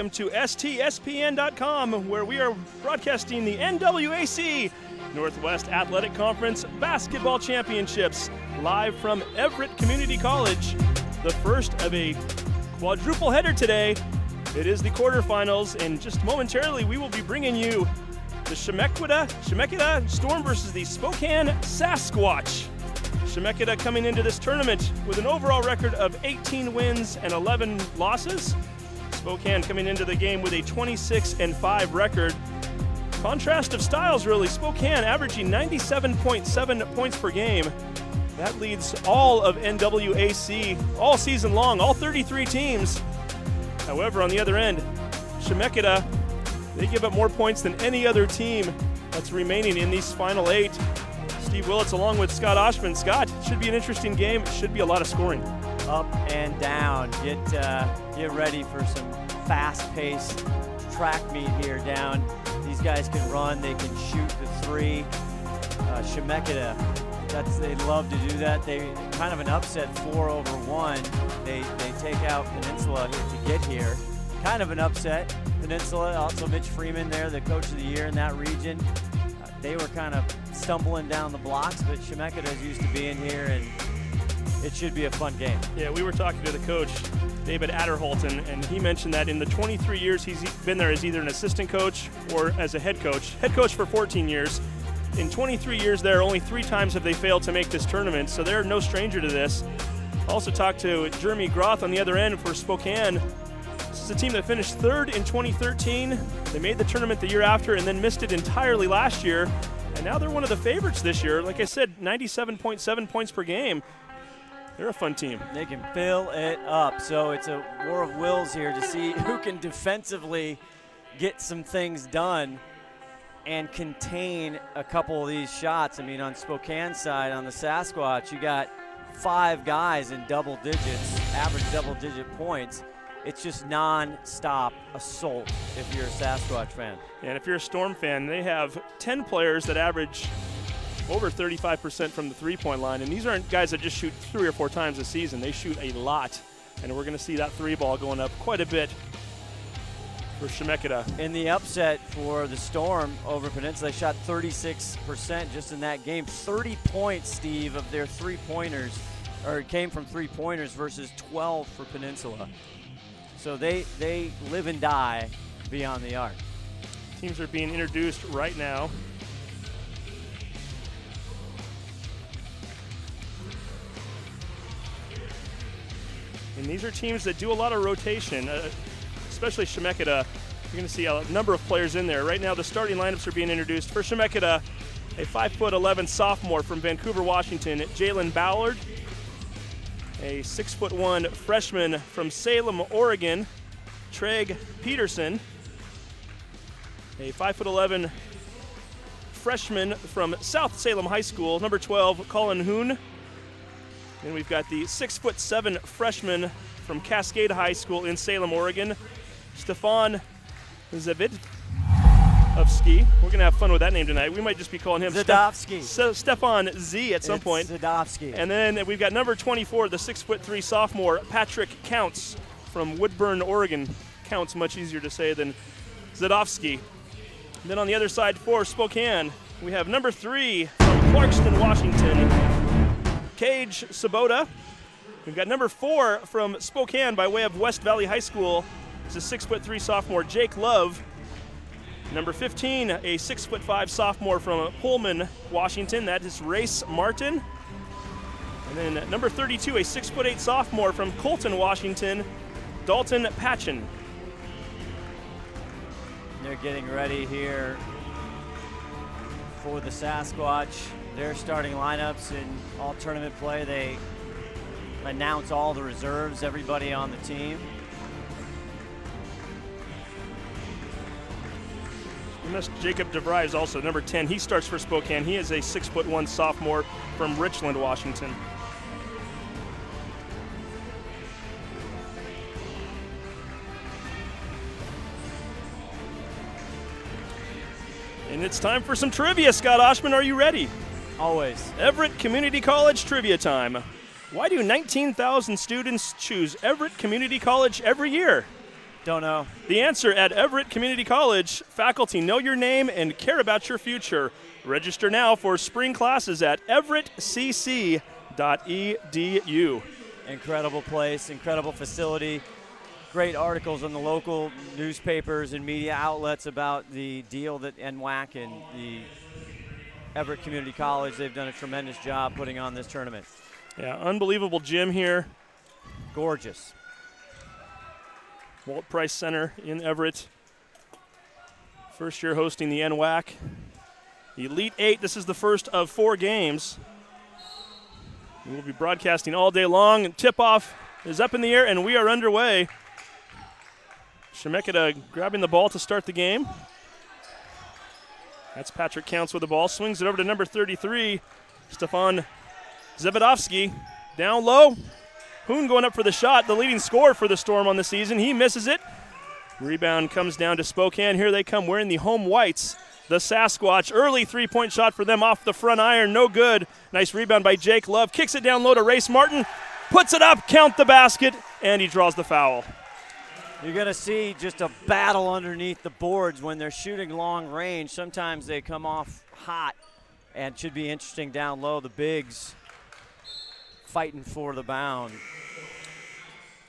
welcome to STSPN.com, where we are broadcasting the NWAC Northwest Athletic Conference Basketball Championships live from Everett Community College. The first of a quadruple header today. It is the quarterfinals, and just momentarily we will be bringing you the Chemeketa Storm versus the Spokane Sasquatch. Chemeketa coming into this tournament with an overall record of 18 wins and 11 losses. Spokane coming into the game with a 26-5 record. Contrast of styles, really. Spokane averaging 97.7 points per game. That leads all of NWAC all season long, all 33 teams. However, on the other end, Chemeketa, they give up more points than any other team that's remaining in these final 8. Steve Willits along with Scott Oshman. Scott, it should be an interesting game. It should be a lot of scoring. Up and down. Get ready for some fast-paced track meet here down. These guys can run. They can shoot the three. Chemeketa, they love to do that. They kind of an upset 4-1. They take out Peninsula to get here. Kind of an upset. Peninsula, also Mitch Freeman there, the coach of the year in that region. They were kind of stumbling down the blocks, but Chemeketa is used to being here, and it should be a fun game. Yeah, we were talking to the coach, David Adderholt, and he mentioned that in the 23 years he's been there as either an assistant coach or as a head coach for 14 years. In 23 years there, only 3 times have they failed to make this tournament, so they're no stranger to this. Also talked to Jeremy Groth on the other end for Spokane. This is a team that finished 3rd in 2013. They made the tournament the year after and then missed it entirely last year. And now they're one of the favorites this year. Like I said, 97.7 points per game. They're a fun team. They can fill it up. So it's a war of wills here to see who can defensively get some things done and contain a couple of these shots. I mean, on Spokane's side, on the Sasquatch, you got 5 guys in double digits, average double-digit points. It's just non-stop assault if you're a Sasquatch fan. And if you're a Storm fan, they have 10 players that average over 35% from the three-point line. And these aren't guys that just shoot 3 or 4 times a season. They shoot a lot. And we're going to see that 3-ball going up quite a bit for Chemeketa. In the upset for the Storm over Peninsula, they shot 36% just in that game. 30 points, Steve, of their three-pointers, or it came from three-pointers versus 12 for Peninsula. So they live and die beyond the arc. Teams are being introduced right now. And these are teams that do a lot of rotation, especially Chemeketa. You're going to see a number of players in there. Right now the starting lineups are being introduced. For Chemeketa, a 5'11" sophomore from Vancouver, Washington, Jalen Ballard. A 6'1" freshman from Salem, Oregon, Treg Peterson. A 5'11" freshman from South Salem High School, number 12, Colin Hoon. And we've got the 6'7" freshman from Cascade High School in Salem, Oregon, Stefan Zavidovsky. We're going to have fun with that name tonight. We might just be calling him Zadovsky. Stefan Z at some point. Zadovsky. And then we've got number 24, the 6'3" sophomore, Patrick Counts from Woodburn, Oregon. Counts, much easier to say than Zadovsky. And then on the other side for Spokane, we have number 3 from Clarkston, Washington, Cage Sabota. We've got number 4 from Spokane by way of West Valley High School. It's a 6'3" sophomore, Jake Love. Number 15, a 6'5" sophomore from Pullman, Washington. That is Race Martin. And then number 32, a 6'8" sophomore from Colton, Washington, Dalton Patchen. They're getting ready here for the Sasquatch. Their starting lineups in all tournament play. They announce all the reserves, everybody on the team. Jacob DeVry is also number 10. He starts for Spokane. He is a 6'1" sophomore from Richland, Washington. And it's time for some trivia. Scott Oshman, are you ready? Always. Everett Community College trivia time. Why do 19,000 students choose Everett Community College every year? Don't know. The answer at Everett Community College. Faculty know your name and care about your future. Register now for spring classes at everettcc.edu. Incredible place, incredible facility. Great articles in the local newspapers and media outlets about the deal that NWAC and the Everett Community College, they've done a tremendous job putting on this tournament. Yeah, unbelievable gym here. Gorgeous. Walt Price Center in Everett. First year hosting the NWAC. The Elite Eight, this is the first of 4 games. We'll be broadcasting all day long. Tip-off is up in the air, and we are underway. Chemeketa grabbing the ball to start the game. That's Patrick Counts with the ball. Swings it over to number 33, Stefan Zebedovsky. Down low. Hoon going up for the shot, the leading scorer for the Storm on the season. He misses it. Rebound comes down to Spokane. Here they come wearing the home whites. The Sasquatch, early three-point shot for them off the front iron, no good. Nice rebound by Jake Love. Kicks it down low to Race Martin. Puts it up, count the basket, and he draws the foul. You're going to see just a battle underneath the boards when they're shooting long range. Sometimes they come off hot, and should be interesting down low. The bigs fighting for the bound.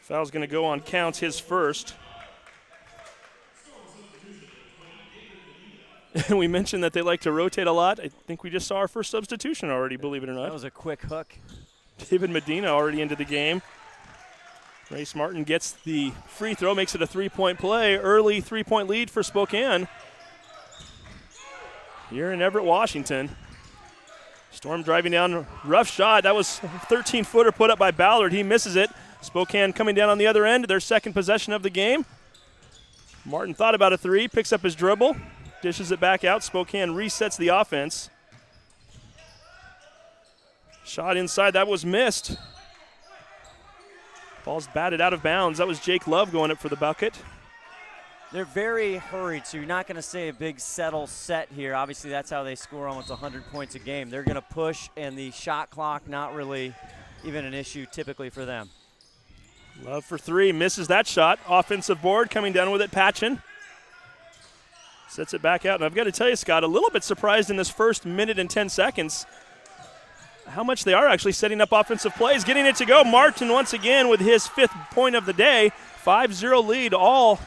Foul's going to go on Counts, his first. We mentioned that they like to rotate a lot. I think we just saw our first substitution already, believe it or not. That was a quick hook. David Medina already into the game. Race Martin gets the free throw, makes it a three-point play. Early three-point lead for Spokane. Here in Everett, Washington. Storm driving down, rough shot. That was a 13-footer put up by Ballard. He misses it. Spokane coming down on the other end, their second possession of the game. Martin thought about a three, picks up his dribble, dishes it back out. Spokane resets the offense. Shot inside, that was missed. Ball's batted out of bounds. That was Jake Love going up for the bucket. They're very hurried, so you're not going to see a big settle set here. Obviously, that's how they score almost 100 points a game. They're going to push, and the shot clock not really even an issue typically for them. Love for three, misses that shot. Offensive board coming down with it, Patchen. Sets it back out, and I've got to tell you, Scott, a little bit surprised in this first minute and 10 seconds how much they are actually setting up offensive plays, getting it to go. Martin once again with his 5th point of the day. 5-0 lead, all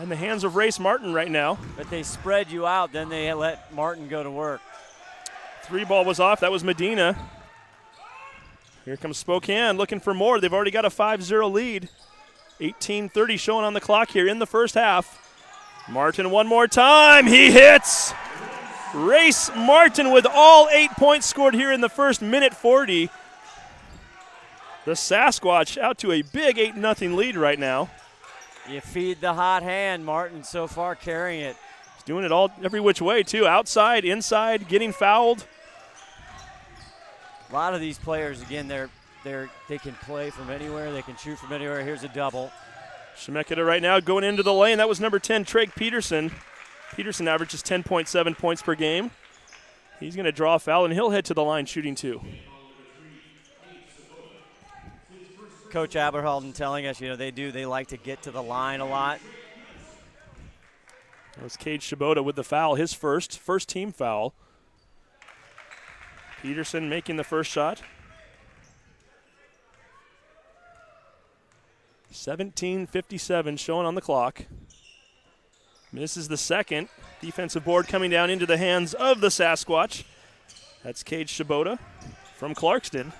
in the hands of Race Martin right now. But they spread you out, then they let Martin go to work. Three ball was off. That was Medina. Here comes Spokane looking for more. They've already got a 5-0 lead. 18:30 showing on the clock here in the first half. Martin one more time. He hits. Race Martin with all 8 points scored here in the first minute 40. The Sasquatch out to a big 8-0 lead right now. You feed the hot hand. Martin so far carrying it. He's doing it all every which way too. Outside, inside, getting fouled. A lot of these players, again, they can play from anywhere. They can shoot from anywhere. Here's a double. Chemeketa right now going into the lane. That was number 10, Trey Peterson. Peterson averages 10.7 points per game. He's going to draw a foul, and he'll head to the line shooting two. Coach Aberhalden telling us, they like to get to the line a lot. That was Cade Shibota with the foul, his first team foul. Peterson making the first shot. 17:57 showing on the clock. Misses the second. Defensive board coming down into the hands of the Sasquatch. That's Cade Shibota from Clarkston.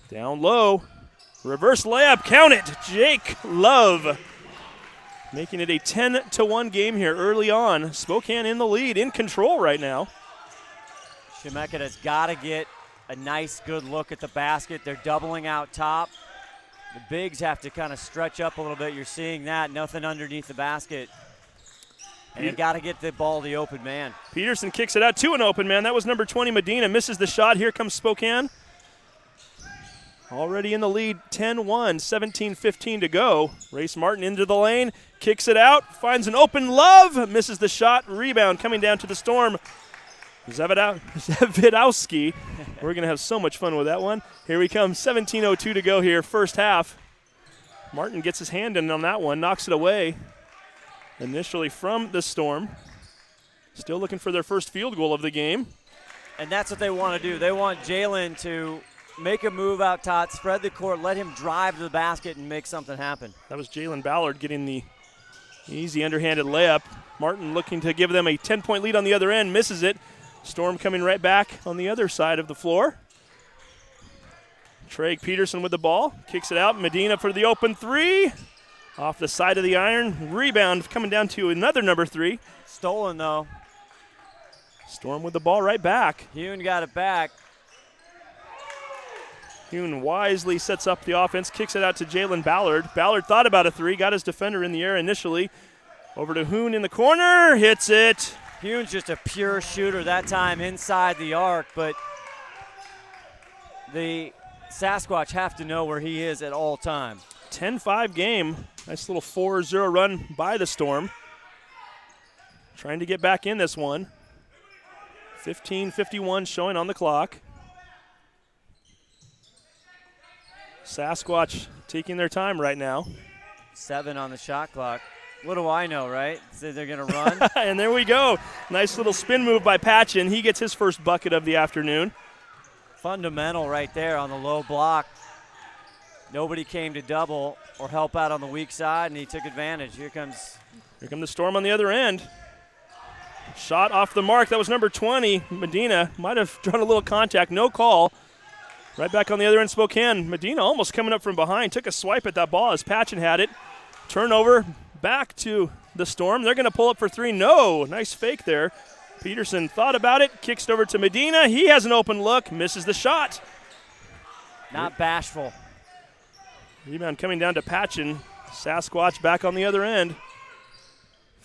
Down low. Reverse layup. Count it. Jake Love. Making it a 10-1 game here early on. Spokane in the lead, in control right now. Chemeketa's got to get a nice, good look at the basket. They're doubling out top. The bigs have to kind of stretch up a little bit. You're seeing that. Nothing underneath the basket. And you got to get the ball to the open man. Peterson kicks it out to an open man. That was number 20, Medina. Misses the shot. Here comes Spokane. Already in the lead, 10-1, 17:15 to go. Race Martin into the lane, kicks it out, finds an open Love, misses the shot. Rebound coming down to the Storm. Zebedowski. We're going to have so much fun with that one. Here we come, 17:02 to go here, first half. Martin gets his hand in on that one, knocks it away. Initially from the Storm. Still looking for their first field goal of the game. And that's what they want to do. They want Jalen to make a move out top, spread the court, let him drive to the basket and make something happen. That was Jalen Ballard getting the easy underhanded layup. Martin looking to give them a 10-point lead on the other end, misses it. Storm coming right back on the other side of the floor. Trey Peterson with the ball, kicks it out. Medina for the open three. Off the side of the iron. Rebound coming down to another number 3. Stolen, though. Storm with the ball right back. Hune got it back. Hune wisely sets up the offense, kicks it out to Jalen Ballard. Ballard thought about a 3, got his defender in the air initially. Over to Hune in the corner, hits it. Hune's just a pure shooter that time inside the arc, but the Sasquatch have to know where he is at all time. 10-5 game. Nice little 4-0 run by the Storm. Trying to get back in this one. 15:51 showing on the clock. Sasquatch taking their time right now. 7 on the shot clock. What do I know, right? So they're going to run. And there we go. Nice little spin move by Patchen. He gets his first bucket of the afternoon. Fundamental right there on the low block. Nobody came to double or help out on the weak side, and he took advantage. Here come the Storm on the other end. Shot off the mark. That was number 20. Medina might have drawn a little contact. No call. Right back on the other end, Spokane. Medina almost coming up from behind. Took a swipe at that ball as Patchen had it. Turnover back to the Storm. They're going to pull up for 3. No. Nice fake there. Peterson thought about it. Kicks it over to Medina. He has an open look. Misses the shot. Not bashful. Rebound coming down to Patchen. Sasquatch back on the other end.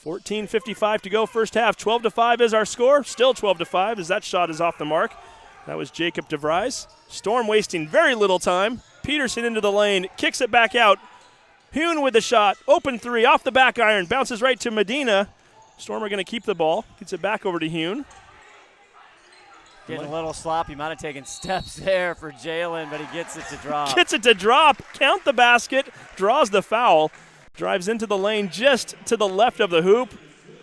14:55 to go first half. 12-5 is our score. Still 12-5 as that shot is off the mark. That was Jacob DeVries. Storm wasting very little time. Peterson into the lane. Kicks it back out. Hune with the shot. Open 3 off the back iron. Bounces right to Medina. Storm are going to keep the ball. Gets it back over to Hune. Getting a little sloppy. Might have taken steps there for Jalen, but he gets it to drop. Gets it to drop. Count the basket. Draws the foul. Drives into the lane just to the left of the hoop.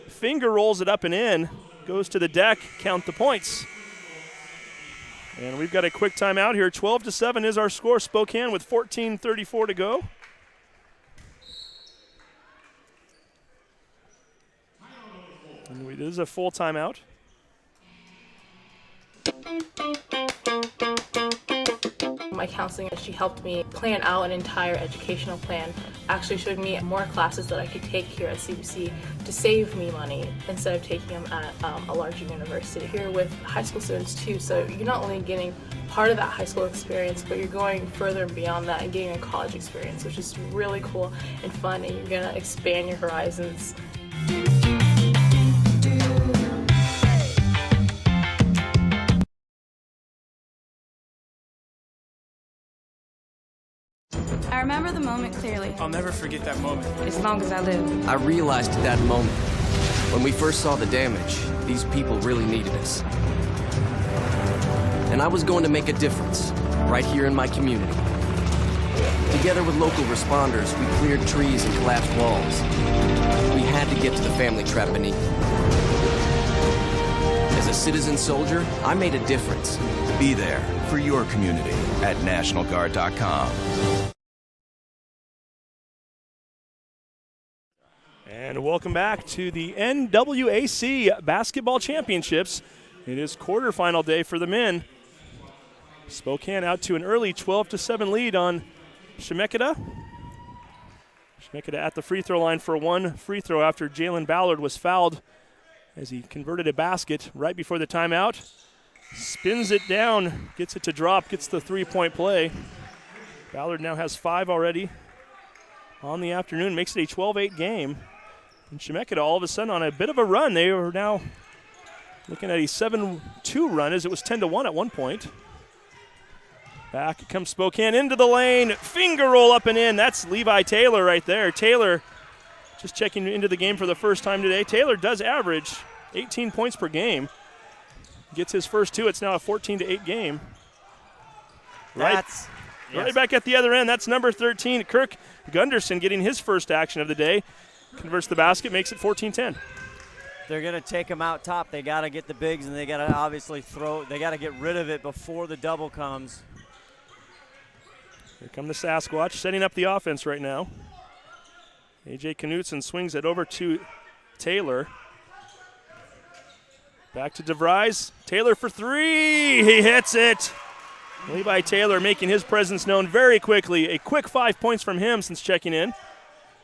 Finger rolls it up and in. Goes to the deck. Count the points. And we've got a quick timeout here. 12-7 is our score. Spokane with 14:34 to go. And it is a full timeout. My counseling, she helped me plan out an entire educational plan, actually showed me more classes that I could take here at CBC to save me money instead of taking them at a larger university. Here with high school students too, so you're not only getting part of that high school experience, but you're going further and beyond that and getting a college experience, which is really cool and fun, and you're gonna expand your horizons. I remember the moment clearly. I'll never forget that moment. As long as I live. I realized at that moment, when we first saw the damage, these people really needed us. And I was going to make a difference, right here in my community. Together with local responders, we cleared trees and collapsed walls. We had to get to the family trap beneath. As a citizen soldier, I made a difference. Be there for your community at NationalGuard.com. And welcome back to the NWAC Basketball Championships. It is quarterfinal day for the men. Spokane out to an early 12-7 lead on Chemeketa. Chemeketa at the free throw line for one free throw after Jalen Ballard was fouled as he converted a basket right before the timeout. Spins it down, gets it to drop, gets the three-point play. Ballard now has 5 already on the afternoon, makes it a 12-8 game. And Chemeketa all of a sudden on a bit of a run. They are now looking at a 7-2 run as it was 10-1 at one point. Back comes Spokane into the lane. Finger roll up and in. That's Levi Taylor right there. Taylor just checking into the game for the first time today. Taylor does average 18 points per game. Gets his first 2. It's now a 14-8 game. Right back at the other end. That's number 13, Kirk Gunderson getting his first action of the day. Converts the basket, makes it 14-10. They're going to take him out top. They got to get the bigs, and they got to obviously they got to get rid of it before the double comes. Here come the Sasquatch, setting up the offense right now. A.J. Knutson swings it over to Taylor. Back to DeVries. Taylor for three. He hits it. Levi Taylor making his presence known very quickly. A quick 5 points from him since checking in.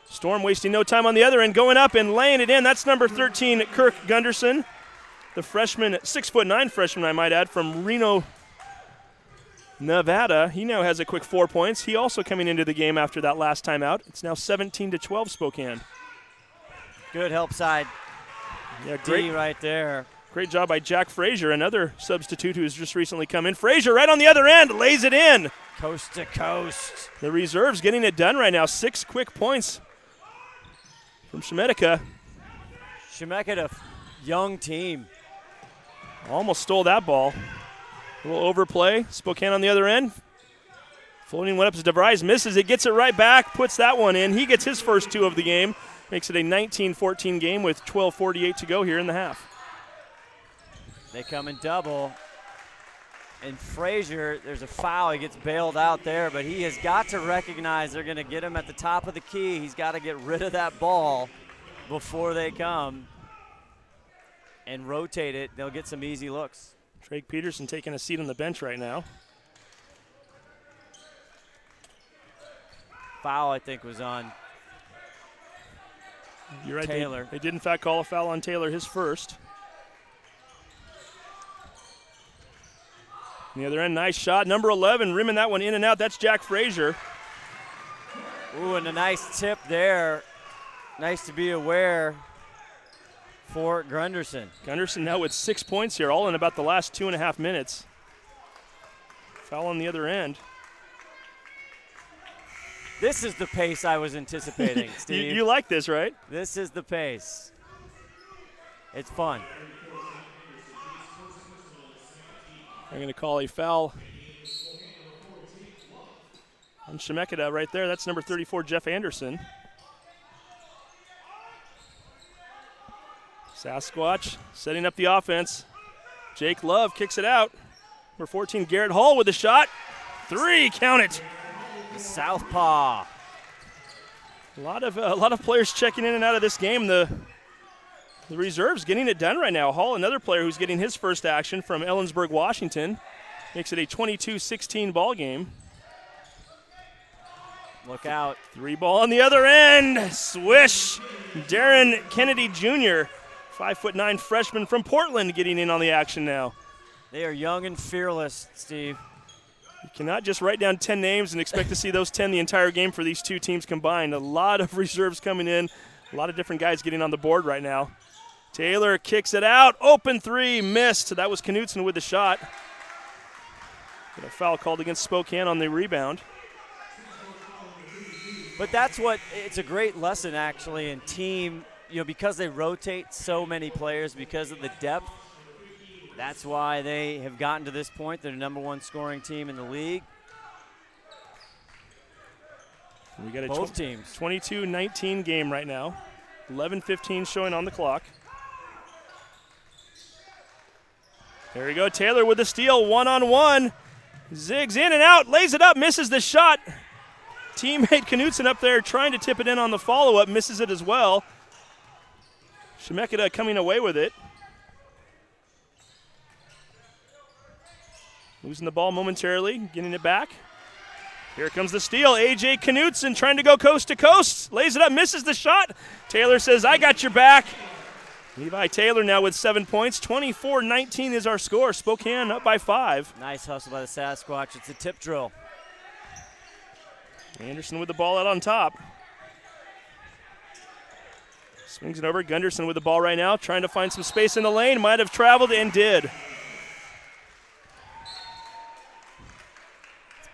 Storm wasting no time on the other end, going up and laying it in. That's number 13, Kirk Gunderson. The freshman, 6'9" freshman, I might add, from Reno, Nevada. He now has a quick 4 points. He also coming into the game after that last time out. It's now 17-12 Spokane. Good help side. Yeah, great D right there. Great job by Jack Frazier, another substitute who's just recently come in. Frazier right on the other end, lays it in. Coast to coast. The reserves getting it done right now. 6 quick points from Chemeketa. Chemeketa, young team. Almost stole that ball. A little overplay. Spokane on the other end. Floating one up to DeVries, misses it, gets it right back, puts that one in. He gets his first 2 of the game. Makes it a 19-14 game with 12:48 to go here in the half. They come in double. And Frazier, there's a foul. He gets bailed out there, but he has got to recognize they're going to get him at the top of the key. He's got to get rid of that ball before they come and rotate it. They'll get some easy looks. Drake Peterson taking a seat on the bench right now. Foul, I think, was on You're right, Taylor. They did, in fact, call a foul on Taylor, his first. On the other end, nice shot. Number 11, rimming that one in and out. That's Jack Frazier. Ooh, and a nice tip there. Nice to be aware for Gunderson. Gunderson now with 6 points here, all in about the last 2.5 minutes. Foul on the other end. This is the pace I was anticipating, Steve. You like this, right? This is the pace. It's fun. They're going to call a foul on Chemeketa right there. That's number 34, Jeff Anderson. Sasquatch setting up the offense. Jake Love kicks it out. Number 14, Garrett Hall with a shot. 3, count it. Southpaw. A lot of players checking in and out of this game. The reserves getting it done right now. Hall, another player who's getting his first action from Ellensburg, Washington. Makes it a 22-16 ball game. Look out. 3 ball on the other end. Swish. Darren Kennedy Jr., 5'9" freshman from Portland, getting in on the action now. They are young and fearless, Steve. You cannot just write down 10 names and expect to see those 10 the entire game for these two teams combined. A lot of reserves coming in. A lot of different guys getting on the board right now. Taylor kicks it out. Open 3, missed. That was Knutson with the shot. Got a foul called against Spokane on the rebound. But that's what, it's a great lesson actually in team, because they rotate so many players because of the depth. That's why they have gotten to this point. They're the #1 scoring team in the league. We got a Both teams. 22-19 game right now. 11:15 showing on the clock. There we go. Taylor with the steal, 1-on-1. Zigs in and out, lays it up, misses the shot. Teammate Knutson up there trying to tip it in on the follow-up, misses it as well. Chemeketa coming away with it. Losing the ball momentarily, getting it back. Here comes the steal. A.J. Knutson trying to go coast to coast. Lays it up, misses the shot. Taylor says, I got your back. Levi Taylor now with 7 points. 24-19 is our score. Spokane up by 5. Nice hustle by the Sasquatch. It's a tip drill. Anderson with the ball out on top. Swings it over. Gunderson with the ball right now, trying to find some space in the lane. Might have traveled and did.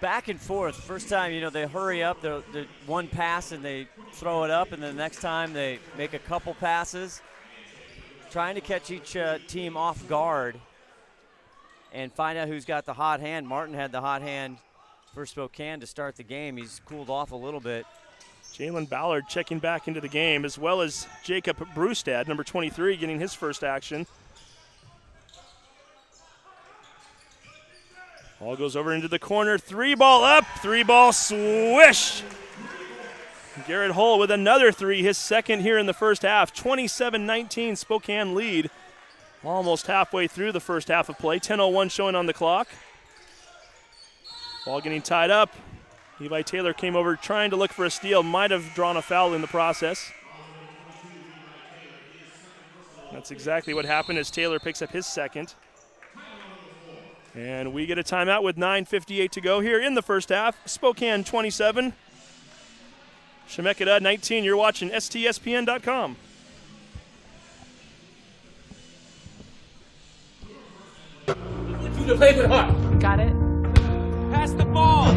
Back and forth. First time, they hurry up, the one pass and they throw it up, and then the next time they make a couple passes, trying to catch each team off guard and find out who's got the hot hand. Martin had the hot hand for Spokane to start the game. He's cooled off a little bit. Jalen Ballard checking back into the game, as well as Jacob Brustad, number 23, getting his first action. Ball goes over into the corner. 3-ball up, 3-ball swish. Garrett Hull with another 3, his second here in the first half. 27-19 Spokane lead. Almost halfway through the first half of play. 10:01 showing on the clock. Ball getting tied up. Levi Taylor came over trying to look for a steal. Might have drawn a foul in the process. That's exactly what happened as Taylor picks up his second. And we get a timeout with 9:58 to go here in the first half. Spokane 27. Chemeketa 19. You're watching STSPN.com. You play with heart. Got it. Pass the ball.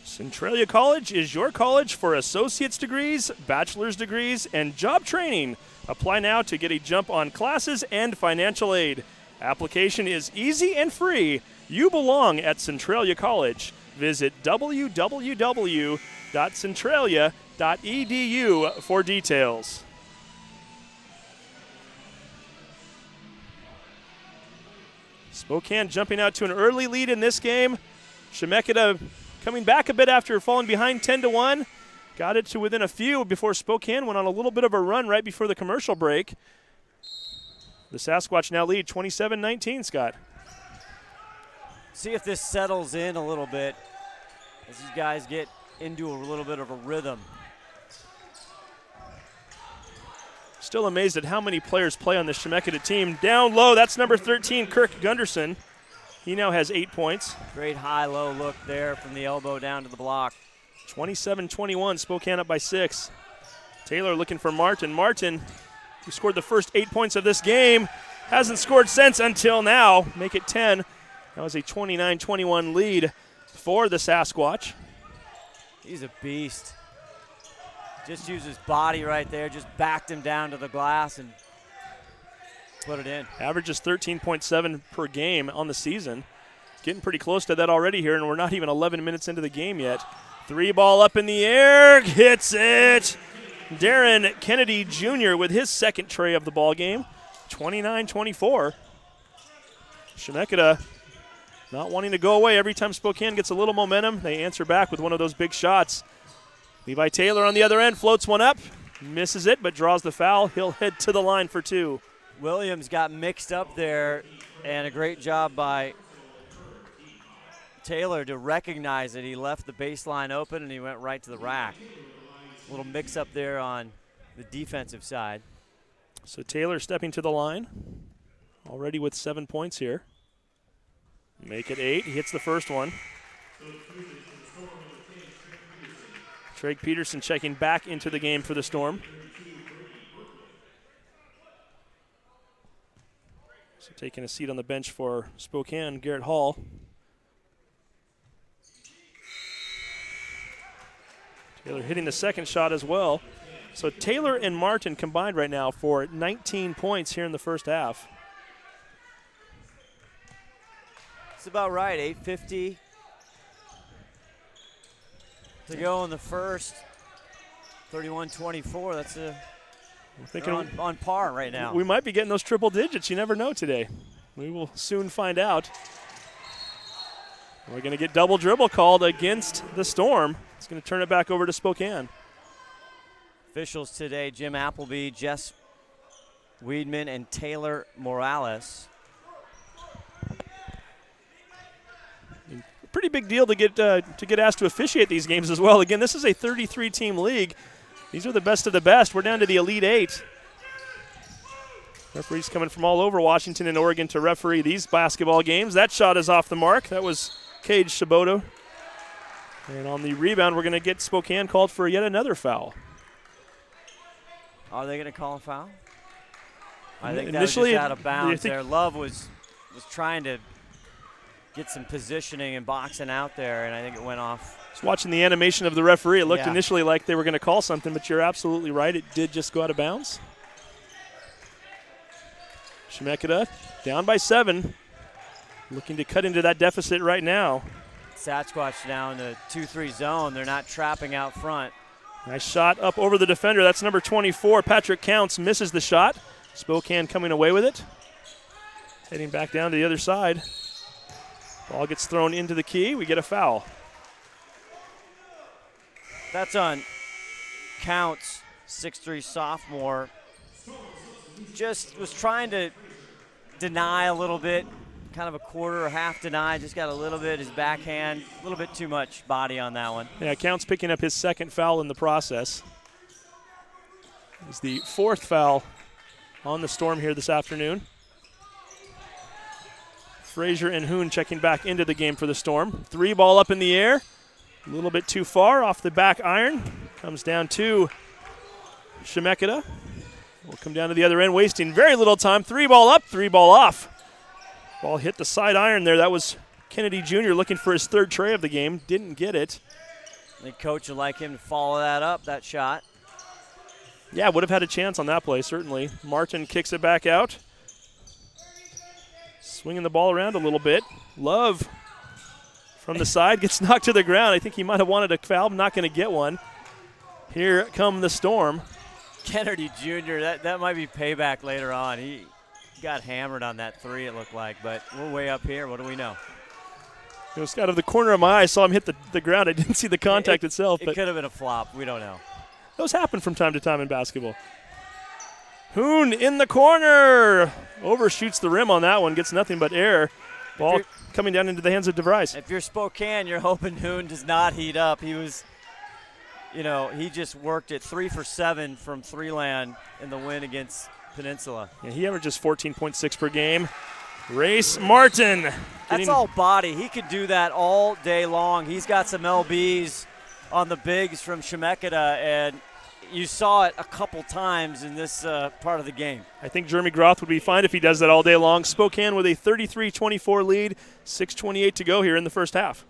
Centralia College is your college for associate's degrees, bachelor's degrees, and job training. Apply now to get a jump on classes and financial aid. Application is easy and free. You belong at Centralia College. Visit www.centralia.edu for details. Spokane jumping out to an early lead in this game. Chemeketa coming back a bit after falling behind 10-1. Got it to within a few before Spokane went on a little bit of a run right before the commercial break. The Sasquatch now lead 27-19, Scott. See if this settles in a little bit as these guys get into a little bit of a rhythm. Still amazed at how many players play on this Chemeketa team. Down low, that's number 13, Kirk Gunderson. He now has 8 points. Great high-low look there from the elbow down to the block. 27-21, Spokane up by 6. Taylor looking for Martin. Martin, who scored the first 8 points of this game, hasn't scored since until now. Make it 10. That was a 29-21 lead for the Sasquatch. He's a beast. Just used his body right there, just backed him down to the glass and put it in. Averages 13.7 per game on the season. Getting pretty close to that already here, and we're not even 11 minutes into the game yet. 3-ball up in the air, hits it. Darren Kennedy Jr. with his second tray of the ball game. 29-24. Chemeketa not wanting to go away. Every time Spokane gets a little momentum, they answer back with one of those big shots. Levi Taylor on the other end floats one up, misses it, but draws the foul. He'll head to the line for 2. Williams got mixed up there, and a great job by Taylor to recognize it. He left the baseline open, and he went right to the rack. A little mix-up there on the defensive side. So Taylor stepping to the line, already with 7 points here. Make it 8. He hits the first one. Trey Peterson checking back into the game for the Storm. So taking a seat on the bench for Spokane, Garrett Hall. Taylor hitting the second shot as well. So Taylor and Martin combined right now for 19 points here in the first half. That's about right, 8:50 to go in the first. 31-24, that's on par right now. We might be getting those triple digits. You never know today. We will soon find out. We're going to get double dribble called against the Storm. It's going to turn it back over to Spokane. Officials today, Jim Appleby, Jess Weedman, and Taylor Morales. Pretty big deal to get asked to officiate these games as well. Again, this is a 33-team league. These are the best of the best. We're down to the Elite 8. Referees coming from all over Washington and Oregon to referee these basketball games. That shot is off the mark. That was Cage Shiboto. And on the rebound, we're going to get Spokane called for yet another foul. Are they going to call a foul? I think Initially, that was just out of bounds there. Love was trying to get some positioning and boxing out there, and I think it went off. Just watching the animation of the referee, it looked initially like they were going to call something, but you're absolutely right. It did just go out of bounds. Chemeketa down by 7, looking to cut into that deficit right now. Sasquatch now in the 2-3 zone. They're not trapping out front. Nice shot up over the defender. That's number 24. Patrick Counts misses the shot. Spokane coming away with it. Heading back down to the other side. Ball gets thrown into the key. We get a foul. That's on Counts, 6'3" sophomore. Just was trying to deny a little bit, kind of a quarter or half deny, just got a little bit, his backhand, a little bit too much body on that one. Yeah, Counts picking up his second foul in the process. It's the 4th foul on the Storm here this afternoon. Frazier and Hoon checking back into the game for the Storm. 3 ball up in the air. A little bit too far off the back iron. Comes down to Chemeketa. Will come down to the other end, wasting very little time. 3 ball up, 3 ball off. Ball hit the side iron there. That was Kennedy Jr. looking for his 3rd tray of the game. Didn't get it. I think coach would like him to follow that up, that shot. Yeah, would have had a chance on that play, certainly. Martin kicks it back out. Swinging the ball around a little bit. Love from the side gets knocked to the ground. I think he might have wanted a foul, not going to get one. Here come the Storm. Kennedy Jr., that might be payback later on. He got hammered on that 3, it looked like, but we're way up here. What do we know? It was out of the corner of my eye. I saw him hit the ground. I didn't see the contact itself. It But could have been a flop. We don't know. those happen from time to time in basketball. Hoon in the corner. Overshoots the rim on that one. Gets nothing but air. Ball coming down into the hands of DeVries. If you're Spokane, you're hoping Hoon does not heat up. He was, he just worked it 3 for 7 from 3-land in the win against Peninsula. Yeah, he averages 14.6 per game. Race Martin. That's all body. He could do that all day long. He's got some LBs on the bigs from Chemeketa, and you saw it a couple times in this part of the game. I think Jeremy Groth would be fine if he does that all day long. Spokane with a 33-24 lead, 6:28 to go here in the first half.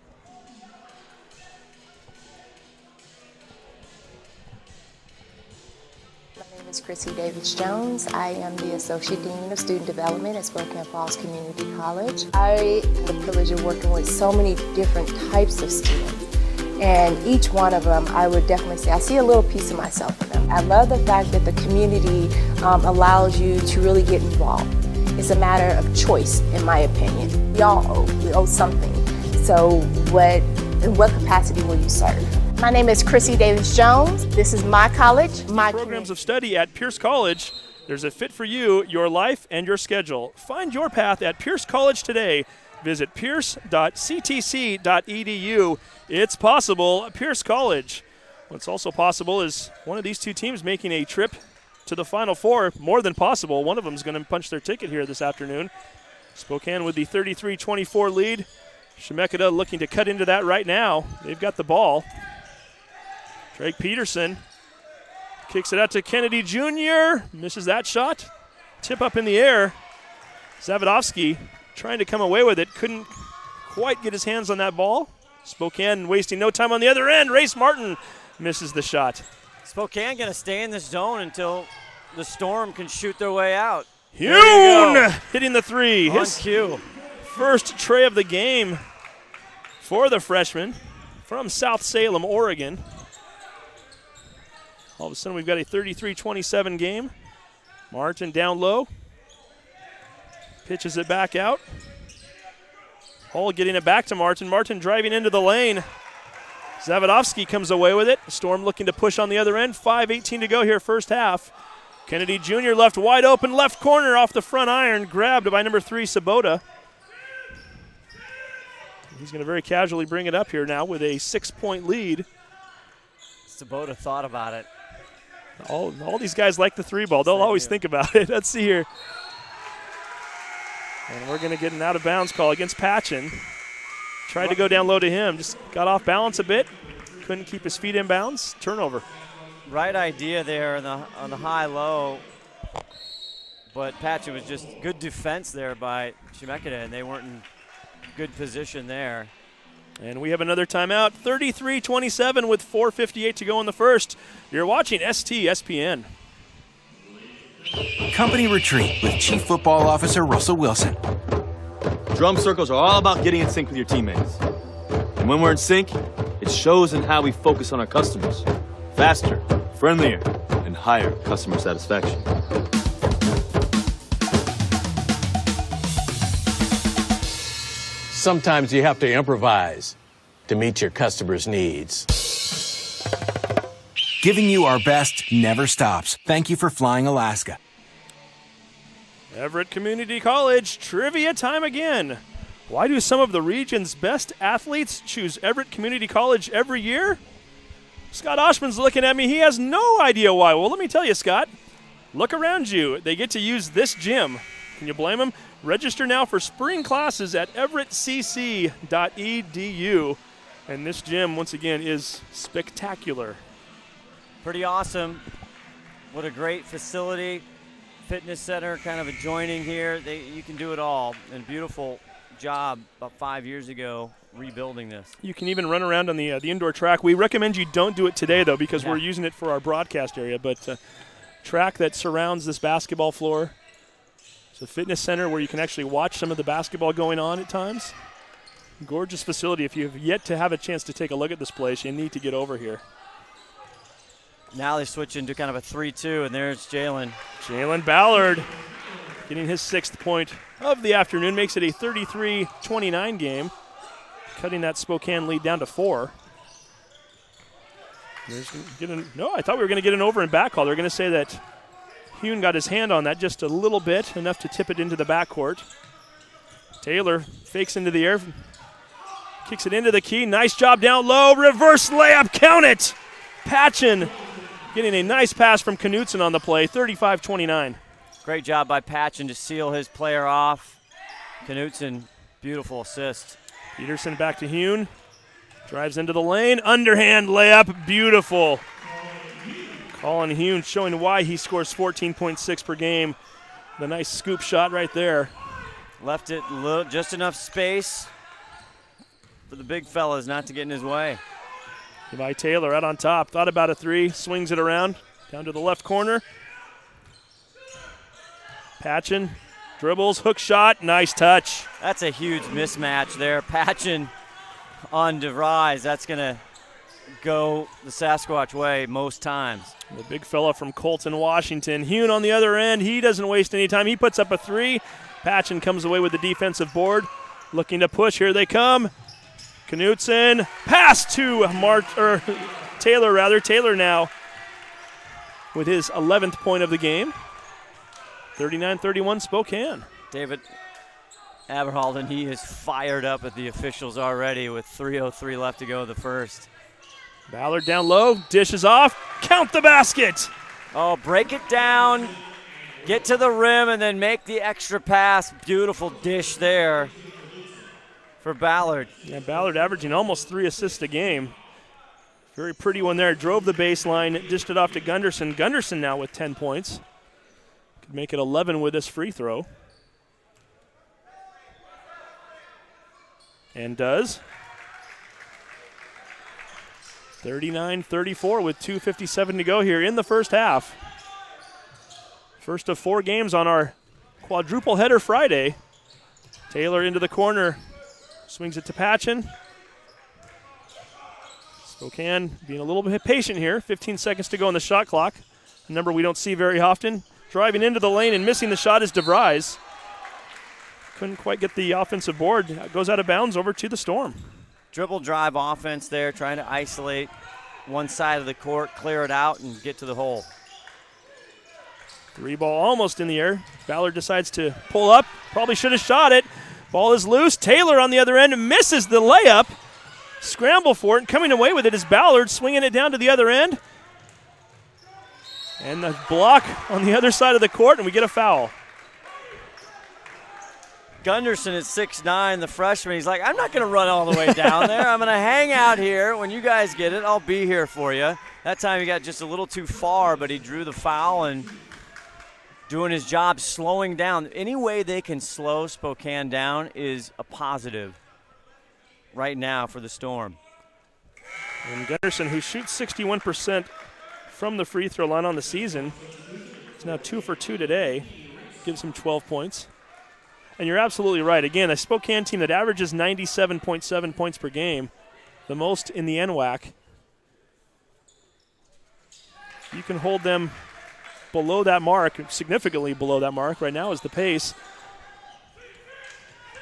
My name is Chrissy Davis-Jones. I am the Associate Dean of Student Development at Spokane Falls Community College. I have the privilege of working with so many different types of students. And each one of them, I would definitely say, I see a little piece of myself in them. I love the fact that the community allows you to really get involved. It's a matter of choice, in my opinion. We all owe something. So in what capacity will you serve? My name is Chrissy Davis-Jones. This is my college. My Programs of study at Pierce College. There's a fit for you, your life, and your schedule. Find your path at Pierce College today. Visit pierce.ctc.edu. It's possible at Pierce College. What's also possible is one of these two teams making a trip to the Final Four. More than possible. One of them is going to punch their ticket here this afternoon. Spokane with the 33-24 lead. Chemeketa looking to cut into that right now. They've got the ball. Drake Peterson kicks it out to Kennedy Jr. Misses that shot. Tip up in the air. Zavodovsky trying to come away with it. Couldn't quite get his hands on that ball. Spokane wasting no time on the other end. Race Martin misses the shot. Spokane going to stay in this zone until the Storm can shoot their way out. Hoon hitting the 3. On His cue. first tray of the game for the freshman from South Salem, Oregon. All of a sudden we've got a 33-27 game. Martin down low. Pitches it back out. Hall getting it back to Martin. Martin driving into the lane. Zavodovsky comes away with it. Storm looking to push on the other end. 5:18 to go here, first half. Kennedy Jr. left wide open, left corner off the front iron. Grabbed by number 3, Sabota. He's going to very casually bring it up here now with a 6-point lead. Sabota thought about it. All these guys like the 3 ball. They'll always think about it. Let's see here. And we're going to get an out-of-bounds call against Patchen. Tried to go down low to him, just got off balance a bit. Couldn't keep his feet in bounds. Turnover. Right idea there on the high-low, but Patchen was just good defense there by Chemeketa, and they weren't in good position there. And we have another timeout, 33-27 with 4:58 to go in the first. You're watching STSPN. Company Retreat with Chief Football Officer Russell Wilson. Drum circles are all about getting in sync with your teammates. And when we're in sync, it shows in how we focus on our customers. Faster, friendlier, and higher customer satisfaction. Sometimes you have to improvise to meet your customers' needs. Giving you our best never stops. Thank you for flying Alaska. Everett Community College trivia time again. Why do some of the region's best athletes choose Everett Community College every year? Scott Oshman's looking at me. He has no idea why. Well, let me tell you, Scott. Look around you. They get to use this gym. Can you blame them? Register now for spring classes at everettcc.edu. And this gym, once again, is spectacular. Pretty awesome. What a great facility. Fitness center kind of adjoining here. You can do it all. And beautiful job about 5 years ago rebuilding this. You can even run around on the indoor track. We recommend you don't do it today, though, because we're using it for our broadcast area. But track that surrounds this basketball floor. It's a fitness center where you can actually watch some of the basketball going on at times. Gorgeous facility. If you have yet to have a chance to take a look at this place, you need to get over here. Now they switch into kind of a 3-2, and there's Jalen. Jalen Ballard getting his 6th point of the afternoon. Makes it a 33-29 game, cutting that Spokane lead down to 4. No, I thought we were going to get an over and back call. They're going to say that Hune got his hand on that just a little bit, enough to tip it into the backcourt. Taylor fakes into the air, kicks it into the key. Nice job down low. Reverse layup. Count it. Patchen getting a nice pass from Knutson on the play. 35-29. Great job by Patchen to seal his player off. Knutson, beautiful assist. Peterson back to Hune. Drives into the lane. Underhand layup. Beautiful. Colin Hune showing why he scores 14.6 per game. The nice scoop shot right there. Left it just enough space for the big fellas not to get in his way. Levi Taylor out on top. Thought about a 3. Swings it around. Down to the left corner. Patchen dribbles. Hook shot. Nice touch. That's a huge mismatch there. Patchen on DeVries. That's going to go the Sasquatch way most times. The big fella from Colton, Washington. Hune on the other end. He doesn't waste any time. He puts up a 3. Patchen comes away with the defensive board. Looking to push. Here they come. Knutson. Pass to Taylor. Taylor now with his 11th point of the game. 39-31 Spokane. David Aberhalden, he is fired up at the officials already with 3:03 left to go in the first. Ballard down low, dishes off, count the basket. Oh, break it down, get to the rim, and then make the extra pass. Beautiful dish there for Ballard. Yeah, Ballard averaging almost 3 assists a game. Very pretty one there. Drove the baseline, dished it off to Gunderson. Gunderson now with 10 points. Could make it 11 with this free throw. And does. 39-34 with 2:57 to go here in the first half. First of 4 games on our quadruple header Friday. Taylor into the corner. Swings it to Patchen. Spokane being a little bit patient here. 15 seconds to go on the shot clock. A number we don't see very often. Driving into the lane and missing the shot is DeVries. Couldn't quite get the offensive board. Goes out of bounds over to the Storm. Dribble drive offense there, trying to isolate one side of the court, clear it out, and get to the hole. 3 ball almost in the air. Ballard decides to pull up. Probably should have shot it. Ball is loose. Taylor on the other end misses the layup. Scramble for it, and coming away with it is Ballard, swinging it down to the other end. And the block on the other side of the court, and we get a foul. Gunderson at 6'9", the freshman. He's like, I'm not going to run all the way down there. I'm going to hang out here. When you guys get it, I'll be here for you. That time he got just a little too far, but he drew the foul and doing his job slowing down. Any way they can slow Spokane down is a positive right now for the Storm. And Gunderson, who shoots 61% from the free throw line on the season, is now 2 for 2 today, gives him 12 points. And you're absolutely right. Again, a Spokane team that averages 97.7 points per game, the most in the NWAC. You can hold them below that mark, significantly below that mark. Right now is the pace.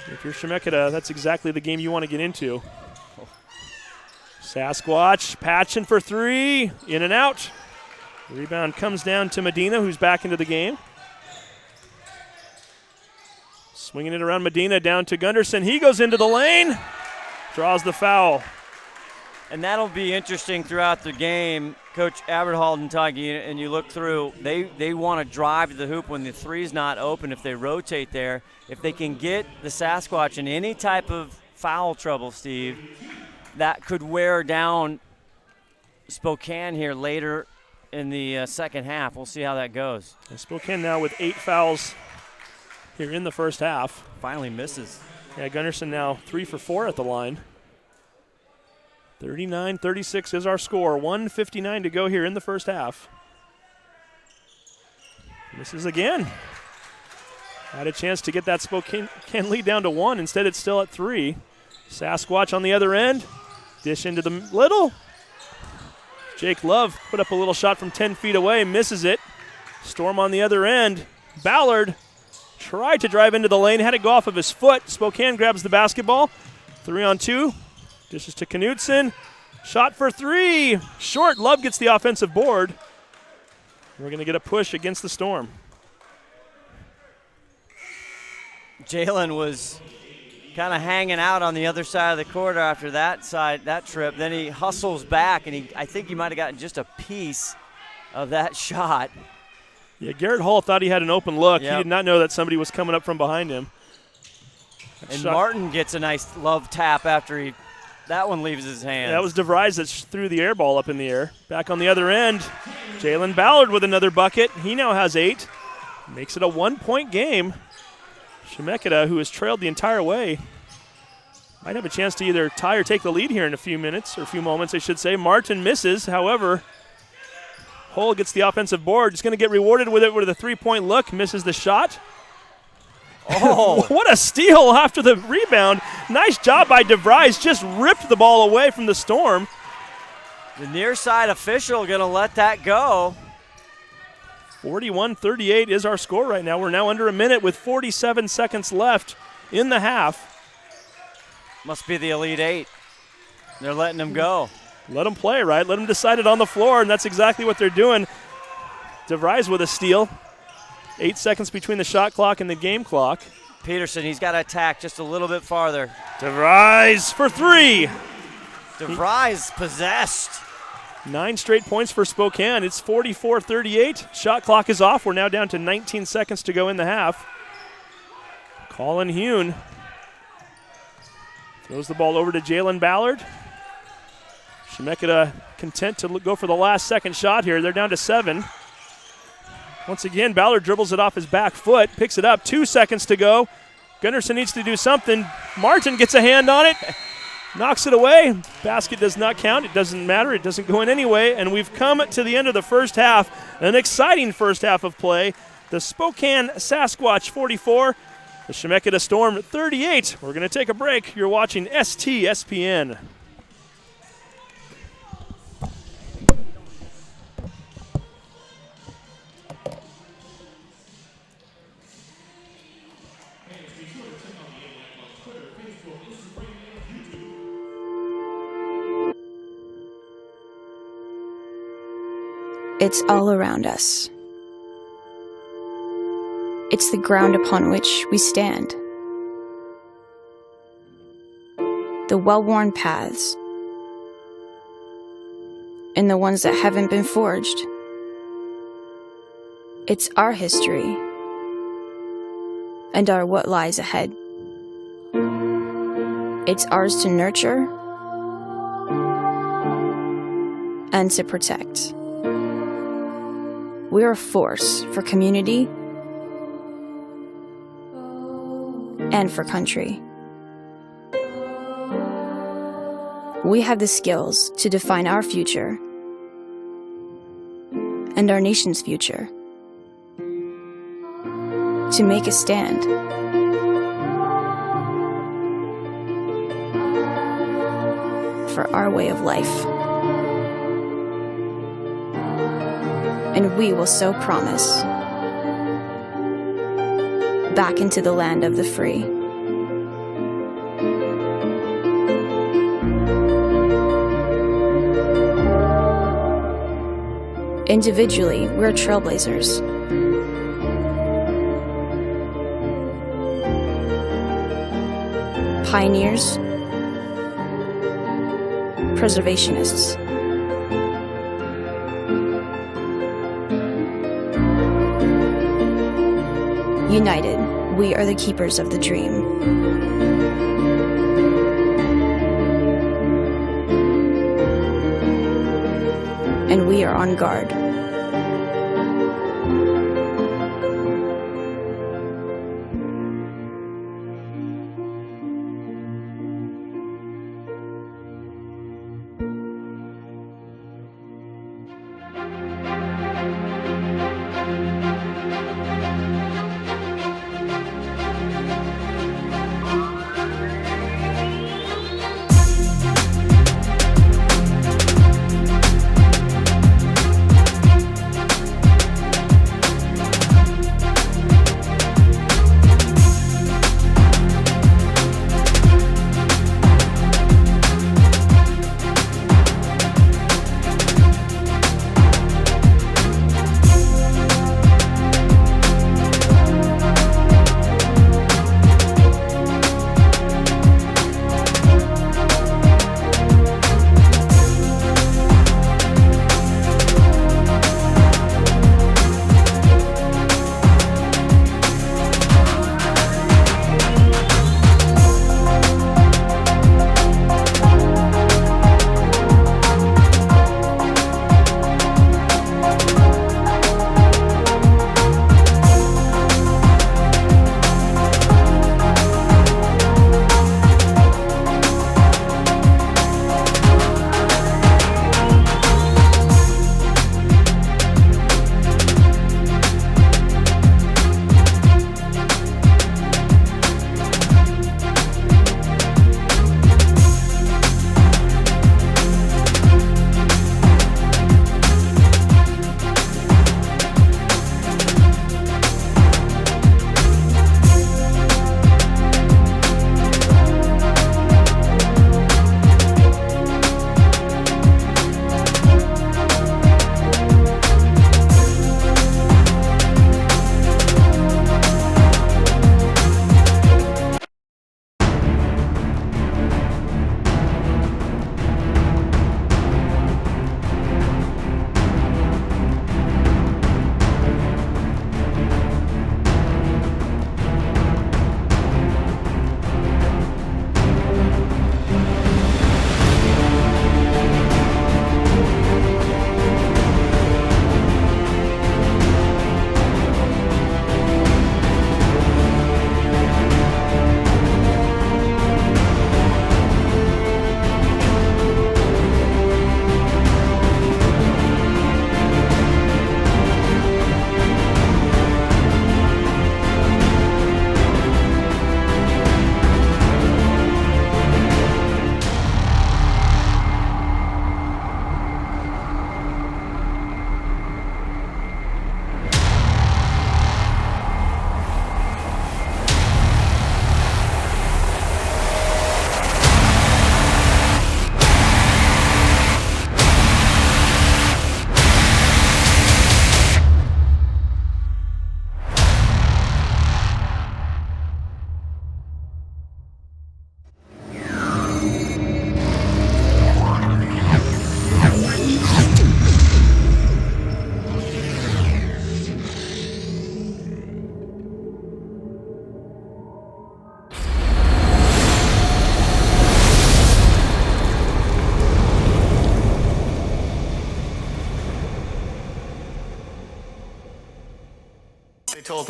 If you're Chemeketa, that's exactly the game you want to get into. Sasquatch patching for three, in and out. The rebound comes down to Medina, who's back into the game. Swinging it around Medina, down to Gunderson. He goes into the lane, draws the foul. And that'll be interesting throughout the game. Coach Aberhall and Tuggy, and you look through, they want to drive to the hoop when the three's not open if they rotate there. If they can get the Sasquatch in any type of foul trouble, Steve, that could wear down Spokane here later in the second half. We'll see how that goes. And Spokane now with 8 fouls here in the first half. Finally misses. Yeah, Gunderson now 3 for 4 at the line. 39-36 is our score. 1:59 to go here in the first half. Misses again. Had a chance to get that Spokane lead down to 1. Instead, it's still at 3. Sasquatch on the other end. Dish into the middle. Jake Love put up a little shot from 10 feet away. Misses it. Storm on the other end. Ballard tried to drive into the lane. Had it go off of his foot. Spokane grabs the basketball. 3-on-2. Dishes to Knutson. Shot for 3. Short. Love gets the offensive board. We're going to get a push against the Storm. Jalen was kind of hanging out on the other side of the court after that trip. Then he hustles back, and I think he might have gotten just a piece of that shot. Yeah, Garrett Hall thought he had an open look. Yep. He did not know that somebody was coming up from behind him. And Martin gets a nice Love tap after that one leaves his hands. That was DeVries that threw the air ball up in the air. Back on the other end, Jalen Ballard with another bucket. He now has 8. Makes it a 1-point game. Chemeketa, who has trailed the entire way, might have a chance to either tie or take the lead here in a few minutes, or a few moments, I should say. Martin misses, however. Hull gets the offensive board. He's going to get rewarded with it with a 3-point look. Misses the shot. Oh. What a steal after the rebound. Nice job by DeVries. Just ripped the ball away from the Storm. The near side official going to let that go. 41-38 is our score right now. We're now under a minute with 47 seconds left in the half. Must be the Elite 8. They're letting them go. Let them play, right? Let them decide it on the floor, and that's exactly what they're doing. DeVries with a steal. 8 seconds between the shot clock and the game clock. Peterson, he's got to attack just a little bit farther. DeVries for 3. DeVries possessed. 9 straight points for Spokane. It's 44-38. Shot clock is off. We're now down to 19 seconds to go in the half. Colin Hune throws the ball over to Jalen Ballard. Chemeketa content to go for the last second shot here. They're down to 7. Once again, Ballard dribbles it off his back foot, picks it up. 2 seconds to go. Gunderson needs to do something. Martin gets a hand on it. Knocks it away. Basket does not count. It doesn't matter. It doesn't go in anyway. And we've come to the end of the first half. An exciting first half of play. The Spokane Sasquatch 44. The Chemeketa Storm 38. We're going to take a break. You're watching STSPN. It's all around us. It's the ground upon which we stand. The well-worn paths. And the ones that haven't been forged. It's our history. And our what lies ahead. It's ours to nurture and to protect. We're a force for community and for country. We have the skills to define our future and our nation's future, to make a stand. For our way of life. And we will so promise back into the land of the free. Individually, we're trailblazers. Pioneers, preservationists. United, we are the keepers of the dream. And we are on guard.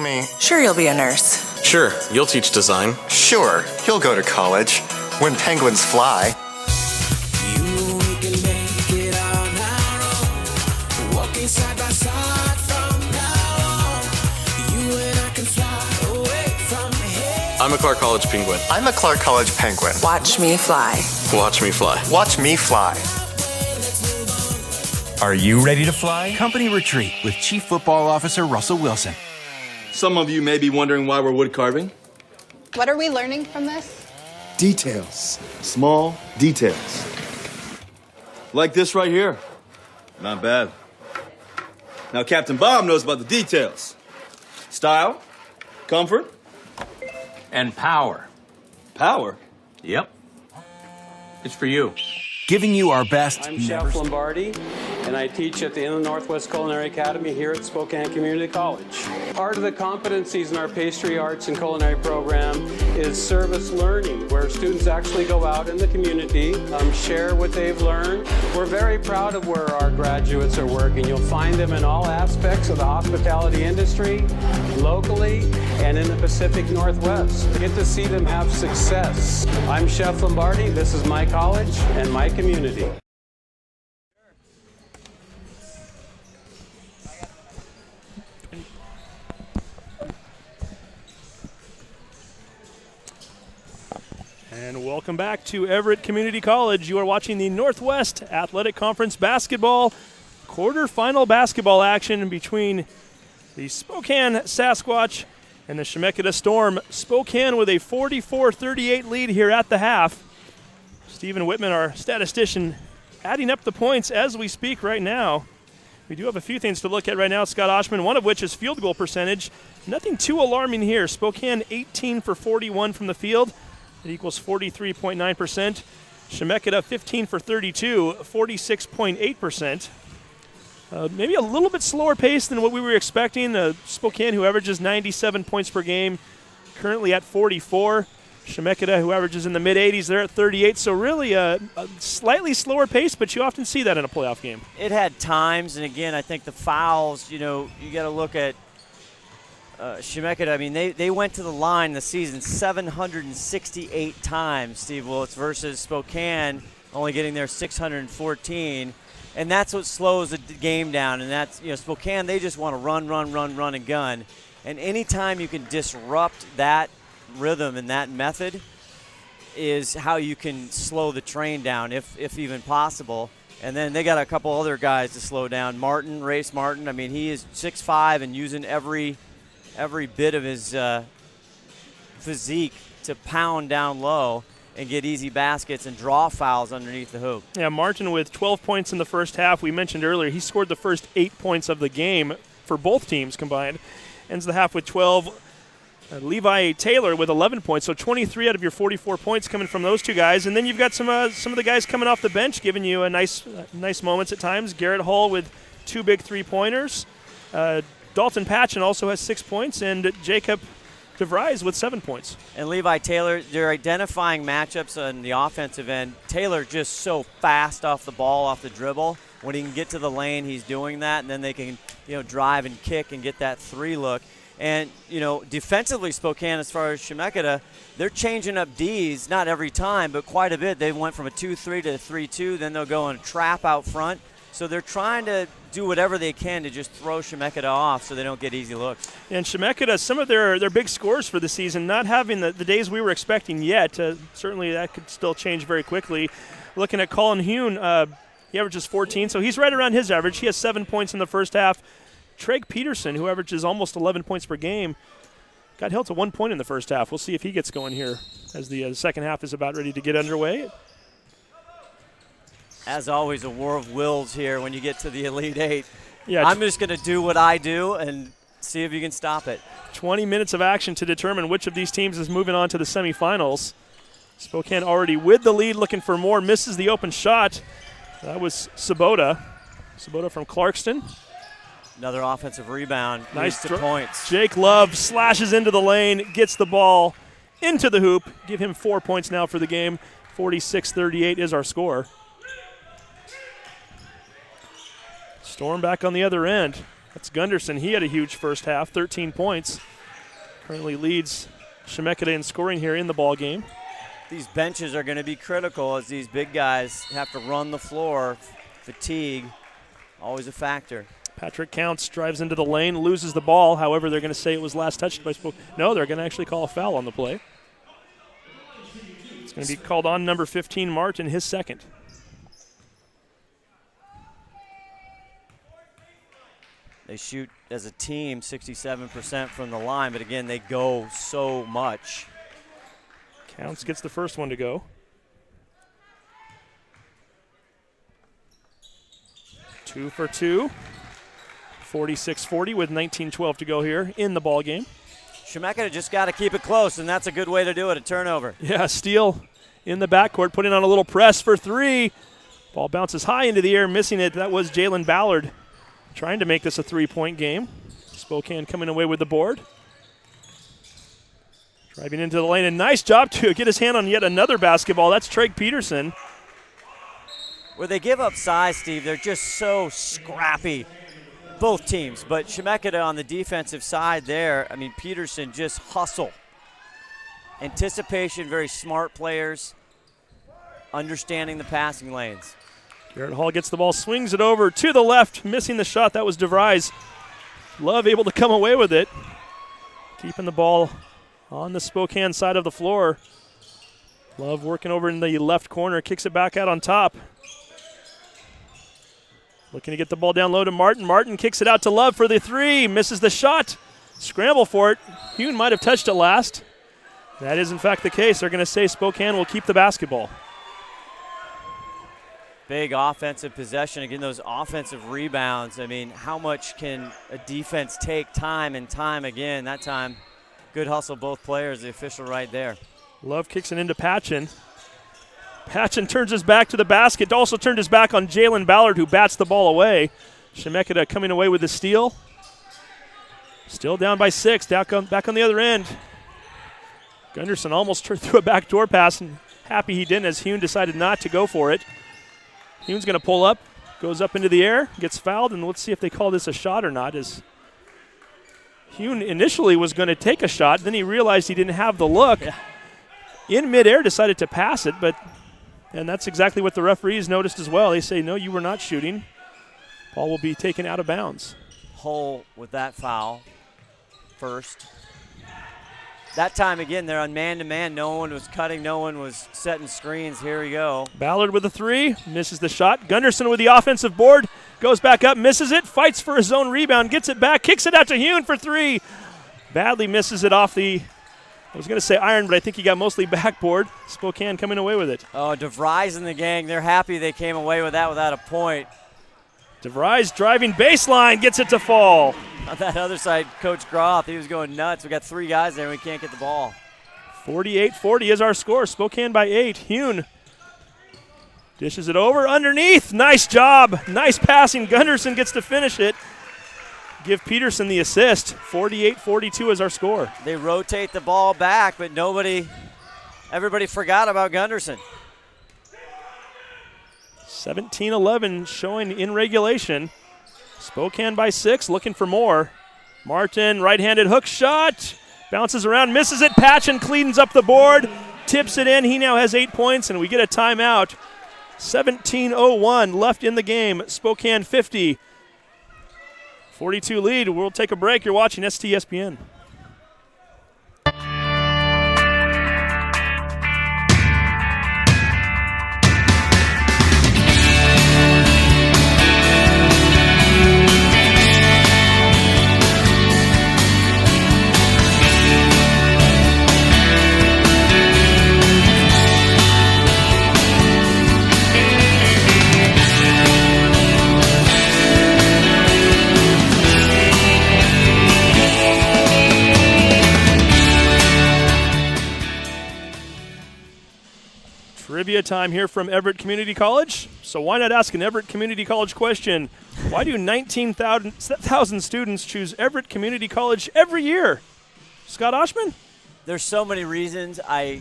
me. Sure, you'll be a nurse. Sure, you'll teach design. Sure, you'll go to college. When penguins fly. I'm a Clark College penguin. I'm a Clark College penguin. Watch me fly. Watch me fly. Watch me fly. Are you ready to fly? Company retreat with Chief Football Officer Russell Wilson. Some of you may be wondering why we're wood carving. What are we learning from this? Details. Small details. Like this right here. Not bad. Now Captain Bob knows about the details. Style, comfort, And power. power. Yep. It's for you. Giving you our best. I'm Chef Lombardi, and I teach at the Inland Northwest Culinary Academy here at Spokane Community College. Part of the competencies in our pastry arts and culinary program is service learning, where students actually go out in the community, share what they've learned. We're very proud of where our graduates are working. You'll find them in all aspects of the hospitality industry, locally, and in the Pacific Northwest. Get to see them have success. I'm Chef Lombardi. This is my college and my community. And welcome back to Everett Community College. You are watching the Northwest Athletic Conference basketball quarterfinal basketball action between the Spokane Sasquatch and the Chemeketa Storm. Spokane with a 44-38 lead here at the half. Stephen Whitman, our statistician, adding up the points as we speak right now. We do have a few things to look at right now, Scott Oshman, one of which is field goal percentage. Nothing too alarming here. Spokane 18 for 41 from the field. It equals 43.9%. Chemeketa 15 for 32, 46.8%. Maybe a little bit slower pace than what we were expecting. Spokane, who averages 97 points per game, currently at 44. Chemeketa, who averages in the mid-80s, they're at 38. So really a slightly slower pace, but you often see that in a playoff game. It had times, and again, I think the fouls, you got to look at Chemeketa. I mean, they went to the line this season 768 times, Steve Willits, versus Spokane only getting there 614. And that's what slows the game down. And that's, Spokane, they just want to run, and gun. And anytime you can disrupt that rhythm and that method is how you can slow the train down, if even possible. And then they got a couple other guys to slow down. Race Martin, I mean, he is 6'5" and using every bit of his physique to pound down low and get easy baskets and draw fouls underneath the hoop. Yeah, Martin with 12 points in the first half. We mentioned earlier he scored the first 8 points of the game for both teams combined. Ends the half with 12. Levi Taylor with 11 points, so 23 out of your 44 points coming from those two guys. And then you've got some of the guys coming off the bench giving you a nice moments at times. Garrett Hall with 2 big three-pointers. Dalton Patchen also has 6 points, and Jacob DeVries with 7 points. And Levi Taylor, they're identifying matchups on the offensive end. Taylor just so fast off the ball, off the dribble. When he can get to the lane, he's doing that, and then they can drive and kick and get that three look. And, defensively, Spokane, as far as Chemeketa, they're changing up Ds, not every time, but quite a bit. They went from a 2-3 to a 3-2. Then they'll go on a trap out front. So they're trying to do whatever they can to just throw Chemeketa off so they don't get easy looks. And Chemeketa, some of their big scores for the season, not having the days we were expecting yet. Certainly that could still change very quickly. Looking at Colin Hune, he averages 14, so he's right around his average. He has 7 points in the first half. Treg Peterson, who averages almost 11 points per game, got held to 1 point in the first half. We'll see if he gets going here as the second half is about ready to get underway. As always, a war of wills here when you get to the Elite Eight. Yeah, I'm just going to do what I do and see if you can stop it. 20 minutes of action to determine which of these teams is moving on to the semifinals. Spokane already with the lead, looking for more, misses the open shot. That was Sabota. Sabota from Clarkston. Another offensive rebound. Nice points. Jake Love slashes into the lane, gets the ball into the hoop. Give him 4 points now for the game. 46-38 is our score. Storm back on the other end. That's Gunderson. He had a huge first half, 13 points. currently leads Chemeketa in scoring here in the ball game. These benches are going to be critical as these big guys have to run the floor. Fatigue, always a factor. Patrick Counts drives into the lane, loses the ball. However, they're going to say it was last touched by Spokane. No, they're going to actually call a foul on the play. It's going to be called on number 15, Martin, his second. They shoot as a team 67% from the line, but again, they go so much. Counts gets the first one to go. 2 for 2. 46-40 with 19-12 to go here in the ball game. Chemeketa just got to keep it close, and that's a good way to do it, a turnover. Yeah, Steele in the backcourt, putting on a little press for 3. Ball bounces high into the air, missing it. That was Jalen Ballard trying to make this a 3-point game. Spokane coming away with the board. Driving into the lane, and nice job to get his hand on yet another basketball. That's Trey Peterson. Where they give up size, Steve, they're just so scrappy. Both teams, but Chemeketa on the defensive side there, I mean, Peterson just hustle. Anticipation, very smart players, understanding the passing lanes. Garrett Hall gets the ball, swings it over to the left, missing the shot. That was DeVries. Love able to come away with it. Keeping the ball on the Spokane side of the floor. Love working over in the left corner, kicks it back out on top. Looking to get the ball down low to Martin. Martin kicks it out to Love for the 3. Misses the shot. Scramble for it. Hune might have touched it last. That is, in fact, the case. They're going to say Spokane will keep the basketball. Big offensive possession. Again, those offensive rebounds. I mean, how much can a defense take time and time again? That time, good hustle, both players. The official right there. Love kicks it into Patchen. Patchen turns his back to the basket. Also turned his back on Jalen Ballard, who bats the ball away. Chemeketa coming away with the steal. Still down by 6. Back on the other end. Gunderson almost threw a backdoor pass, and happy he didn't as Hune decided not to go for it. Hune's going to pull up, goes up into the air, gets fouled, and let's see if they call this a shot or not. As Hune initially was going to take a shot, then he realized he didn't have the look. Yeah. In midair decided to pass it, and that's exactly what the referees noticed as well. They say, no, you were not shooting. Ball will be taken out of bounds. Hull with that foul first. That time, again, they're on man-to-man. No one was cutting. No one was setting screens. Here we go. Ballard with a 3. Misses the shot. Gunderson with the offensive board. Goes back up. Misses it. Fights for his own rebound. Gets it back. Kicks it out to Hune for 3. Badly misses it off the, I was going to say iron, but I think he got mostly backboard. Spokane coming away with it. Oh, DeVries and the gang, they're happy they came away with that without a point. DeVries driving baseline. Gets it to fall. On that other side, Coach Groth, he was going nuts. We got 3 guys there and we can't get the ball. 48-40 is our score. Spokane by 8. Hune dishes it over underneath. Nice job. Nice passing. Gunderson gets to finish it. Give Peterson the assist. 48-42 is our score. They rotate the ball back, but everybody forgot about Gunderson. 17-11 showing in regulation. Spokane by 6, looking for more. Martin, right-handed hook shot. Bounces around, misses it. Patchen cleans up the board. Tips it in. He now has 8 points, and we get a timeout. 17:01 left in the game. Spokane 50. 42 lead. We'll take a break. You're watching STSPN. Trivia time here from Everett Community College. So why not ask an Everett Community College question? Why do 19,000 students choose Everett Community College every year? Scott Oshman? There's so many reasons. I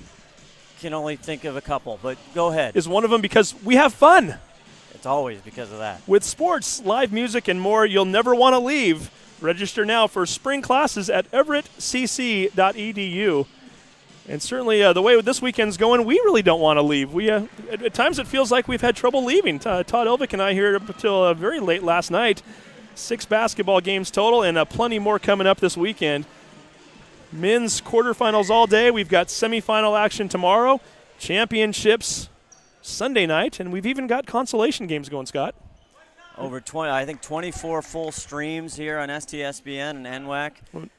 can only think of a couple, but go ahead. Is one of them because we have fun. It's always because of that. With sports, live music, and more, you'll never want to leave. Register now for spring classes at everettcc.edu. And certainly the way this weekend's going, we really don't want to leave. We at times it feels like we've had trouble leaving. Todd Elvick and I here up until very late last night. 6 basketball games total and plenty more coming up this weekend. Men's quarterfinals all day. We've got semifinal action tomorrow, championships Sunday night, and we've even got consolation games going, Scott. Over 24 full streams here on STSBN and NWAC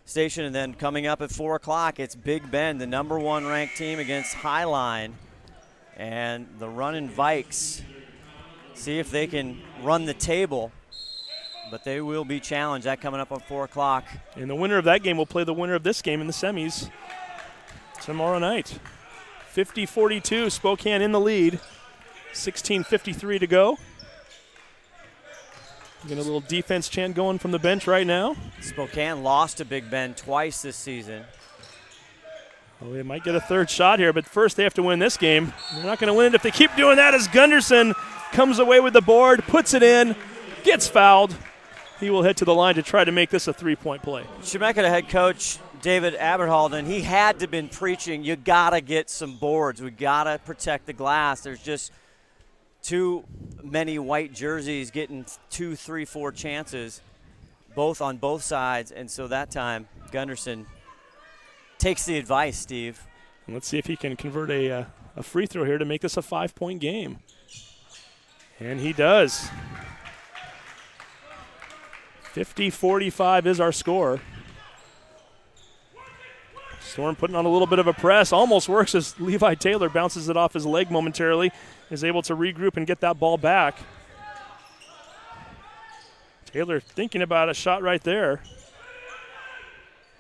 station. And then coming up at 4 o'clock, it's Big Bend, the #1 ranked team against Highline. And the running Vikes, see if they can run the table. But they will be challenged. That coming up on 4 o'clock. And the winner of that game will play the winner of this game in the semis tomorrow night. 50-42, Spokane in the lead. 16:53 to go. Getting a little defense chant going from the bench right now. Spokane lost to Big Bend twice this season. Well, they might get a third shot here, but first they have to win this game. They're not going to win it if they keep doing that as Gunderson comes away with the board, puts it in, gets fouled. He will head to the line to try to make this a 3-point play. Chemeketa head coach David Aberhalden, he had to been preaching, you got to get some boards. We got to protect the glass. There's just too many white jerseys getting 2, 3, 4 chances, both on both sides. And so that time, Gunderson takes the advice, Steve. And let's see if he can convert a free throw here to make this a 5-point game. And he does. 50-45 is our score. Storm putting on a little bit of a press. Almost works as Levi Taylor bounces it off his leg momentarily. Is able to regroup and get that ball back. Taylor thinking about a shot right there.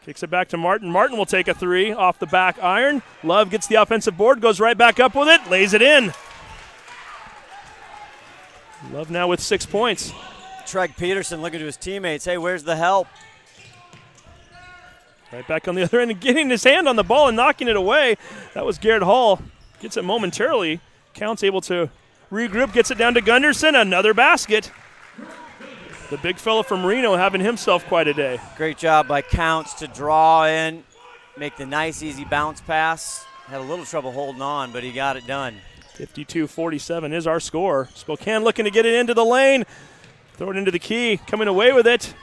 Kicks it back to Martin. Martin will take a 3 off the back iron. Love gets the offensive board, goes right back up with it, lays it in. Love now with 6 points. Treg Peterson looking to his teammates. Hey, where's the help? Right back on the other end and getting his hand on the ball and knocking it away. That was Garrett Hall. Gets it momentarily. Count's able to regroup, gets it down to Gunderson. Another basket. The big fella from Reno having himself quite a day. Great job by Counts to draw in, make the nice, easy bounce pass. Had a little trouble holding on, but he got it done. 52-47 is our score. Spokane looking to get it into the lane. Throw it into the key. Coming away with it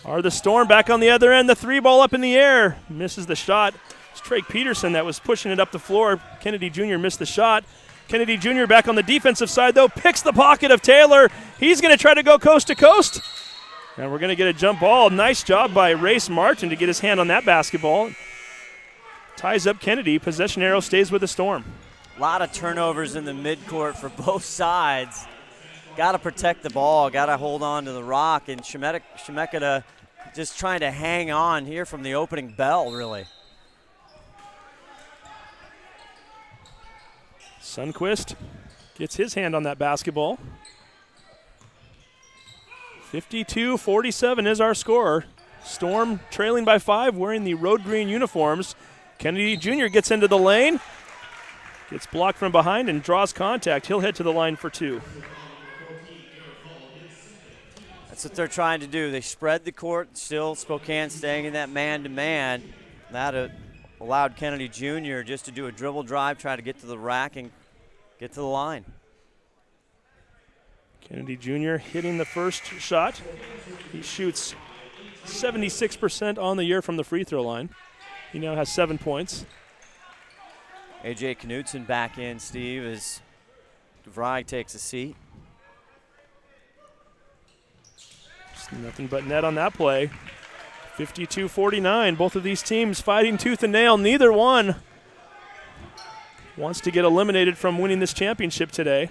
are the Storm back on the other end. The 3 ball up in the air. Misses the shot. It's Trey Peterson that was pushing it up the floor. Kennedy Jr. missed the shot. Kennedy Jr. back on the defensive side, though, picks the pocket of Taylor. He's going to try to go coast to coast. And we're going to get a jump ball. Nice job by Race Martin to get his hand on that basketball. Ties up Kennedy. Possession arrow stays with the Storm. A lot of turnovers in the midcourt for both sides. Got to protect the ball. Got to hold on to the rock. And Chemeketa just trying to hang on here from the opening bell, really. Sundquist gets his hand on that basketball. 52-47 is our score. Storm trailing by 5, wearing the road green uniforms. Kennedy Jr. gets into the lane. Gets blocked from behind and draws contact. He'll head to the line for 2. That's what they're trying to do. They spread the court. Still Spokane staying in that man-to-man. That allowed Kennedy Jr. just to do a dribble drive, try to get to the rack and get to the line. Kennedy Jr. hitting the first shot. He shoots 76% on the year from the free throw line. He now has 7 points. A.J. Knutson back in, Steve, as DeVry takes a seat. Just nothing but net on that play. 52-49. Both of these teams fighting tooth and nail. Neither one wants to get eliminated from winning this championship today.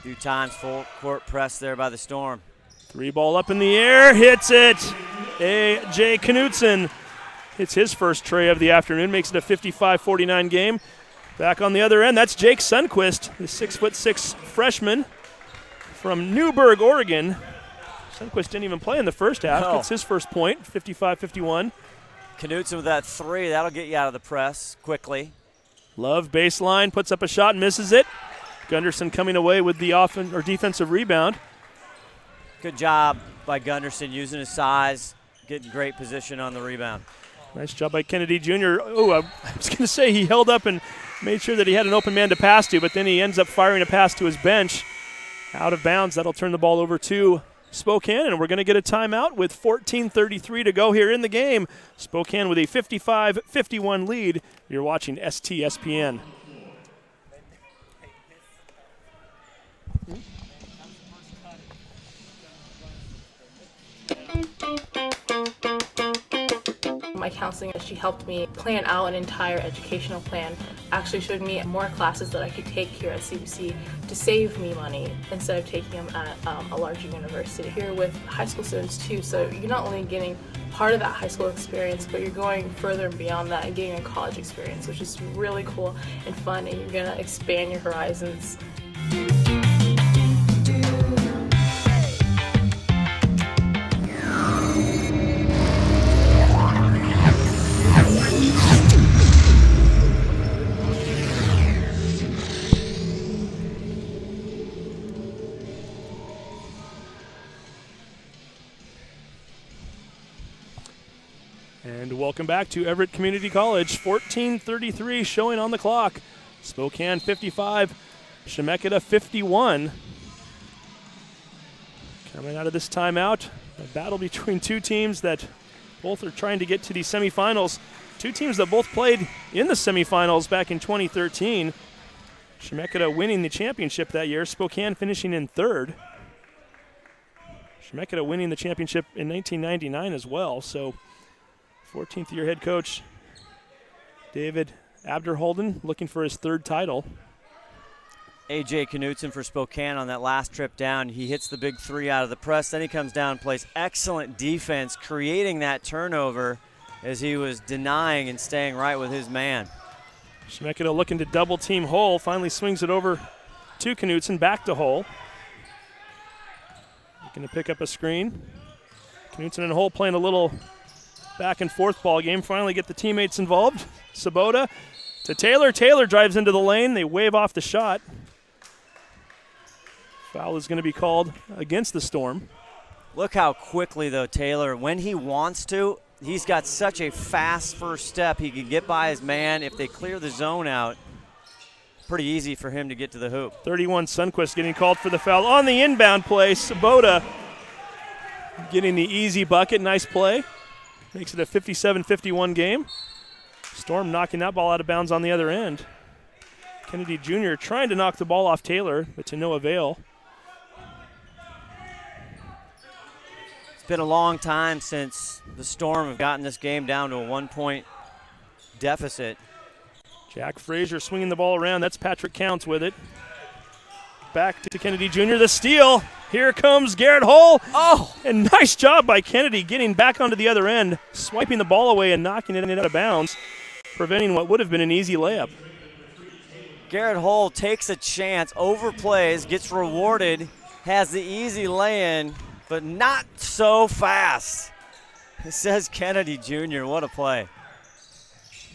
2 times full court press there by the Storm. 3 ball up in the air, hits it. A.J. Knutson hits his first tray of the afternoon, makes it a 55-49 game. Back on the other end, that's Jake Sundquist, the 6'6" freshman from Newberg, Oregon. Sundquist didn't even play in the first half. No. Gets his first point, 55-51. Knutson with that 3, that'll get you out of the press quickly. Love baseline, puts up a shot, misses it. Gunderson coming away with the defensive rebound. Good job by Gunderson using his size, getting great position on the rebound. Nice job by Kennedy Jr. Oh, I was going to say he held up and made sure that he had an open man to pass to, but then he ends up firing a pass to his bench. Out of bounds. That'll turn the ball over to Spokane, and we're going to get a timeout with 14:33 to go here in the game. Spokane with a 55-51 lead. You're watching STSPN. My counselor, she helped me plan out an entire educational plan, actually showed me more classes that I could take here at CBC to save me money instead of taking them at a larger university. Here with high school students too, so you're not only getting part of that high school experience, but you're going further and beyond that and getting a college experience, which is really cool and fun, and you're gonna expand your horizons. And welcome back to Everett Community College. 14:33 showing on the clock. Spokane 55, Chemeketa 51. Coming out of this timeout, a battle between two teams that both are trying to get to the semifinals. Two teams that both played in the semifinals back in 2013. Chemeketa winning the championship that year, Spokane finishing in third. Chemeketa winning the championship in 1999 as well, so 14th year head coach David Abderholden looking for his third title. A.J. Knutson for Spokane on that last trip down. He hits the big three out of the press. Then he comes down and plays excellent defense, creating that turnover as he was denying and staying right with his man. Chemeketa looking to double team Hull. Finally swings it over to Knutson, back to Hull. Looking to pick up a screen. Knutson and Hull playing a little back and forth ball game. Finally get the teammates involved. Sabota to Taylor. Taylor drives into the lane. They wave off the shot. Foul is going to be called against the Storm. Look how quickly, though, Taylor, when he wants to, he's got such a fast first step. He can get by his man. If they clear the zone out, pretty easy for him to get to the hoop. 31 Sundquist getting called for the foul on the inbound play. Sabota getting the easy bucket. Nice play. Makes it a 57-51 game. Storm knocking that ball out of bounds on the other end. Kennedy Jr. trying to knock the ball off Taylor, but to no avail. It's been a long time since the Storm have gotten this game down to a 1-point deficit. Jack Frazier swinging the ball around. That's Patrick Counts with it. Back to Kennedy Jr. The steal. Here comes Garrett Hull. Oh! And nice job by Kennedy getting back onto the other end, swiping the ball away and knocking it out of bounds, preventing what would have been an easy layup. Garrett Hull takes a chance, overplays, gets rewarded, has the easy lay-in, but not so fast. It says Kennedy Jr. What a play.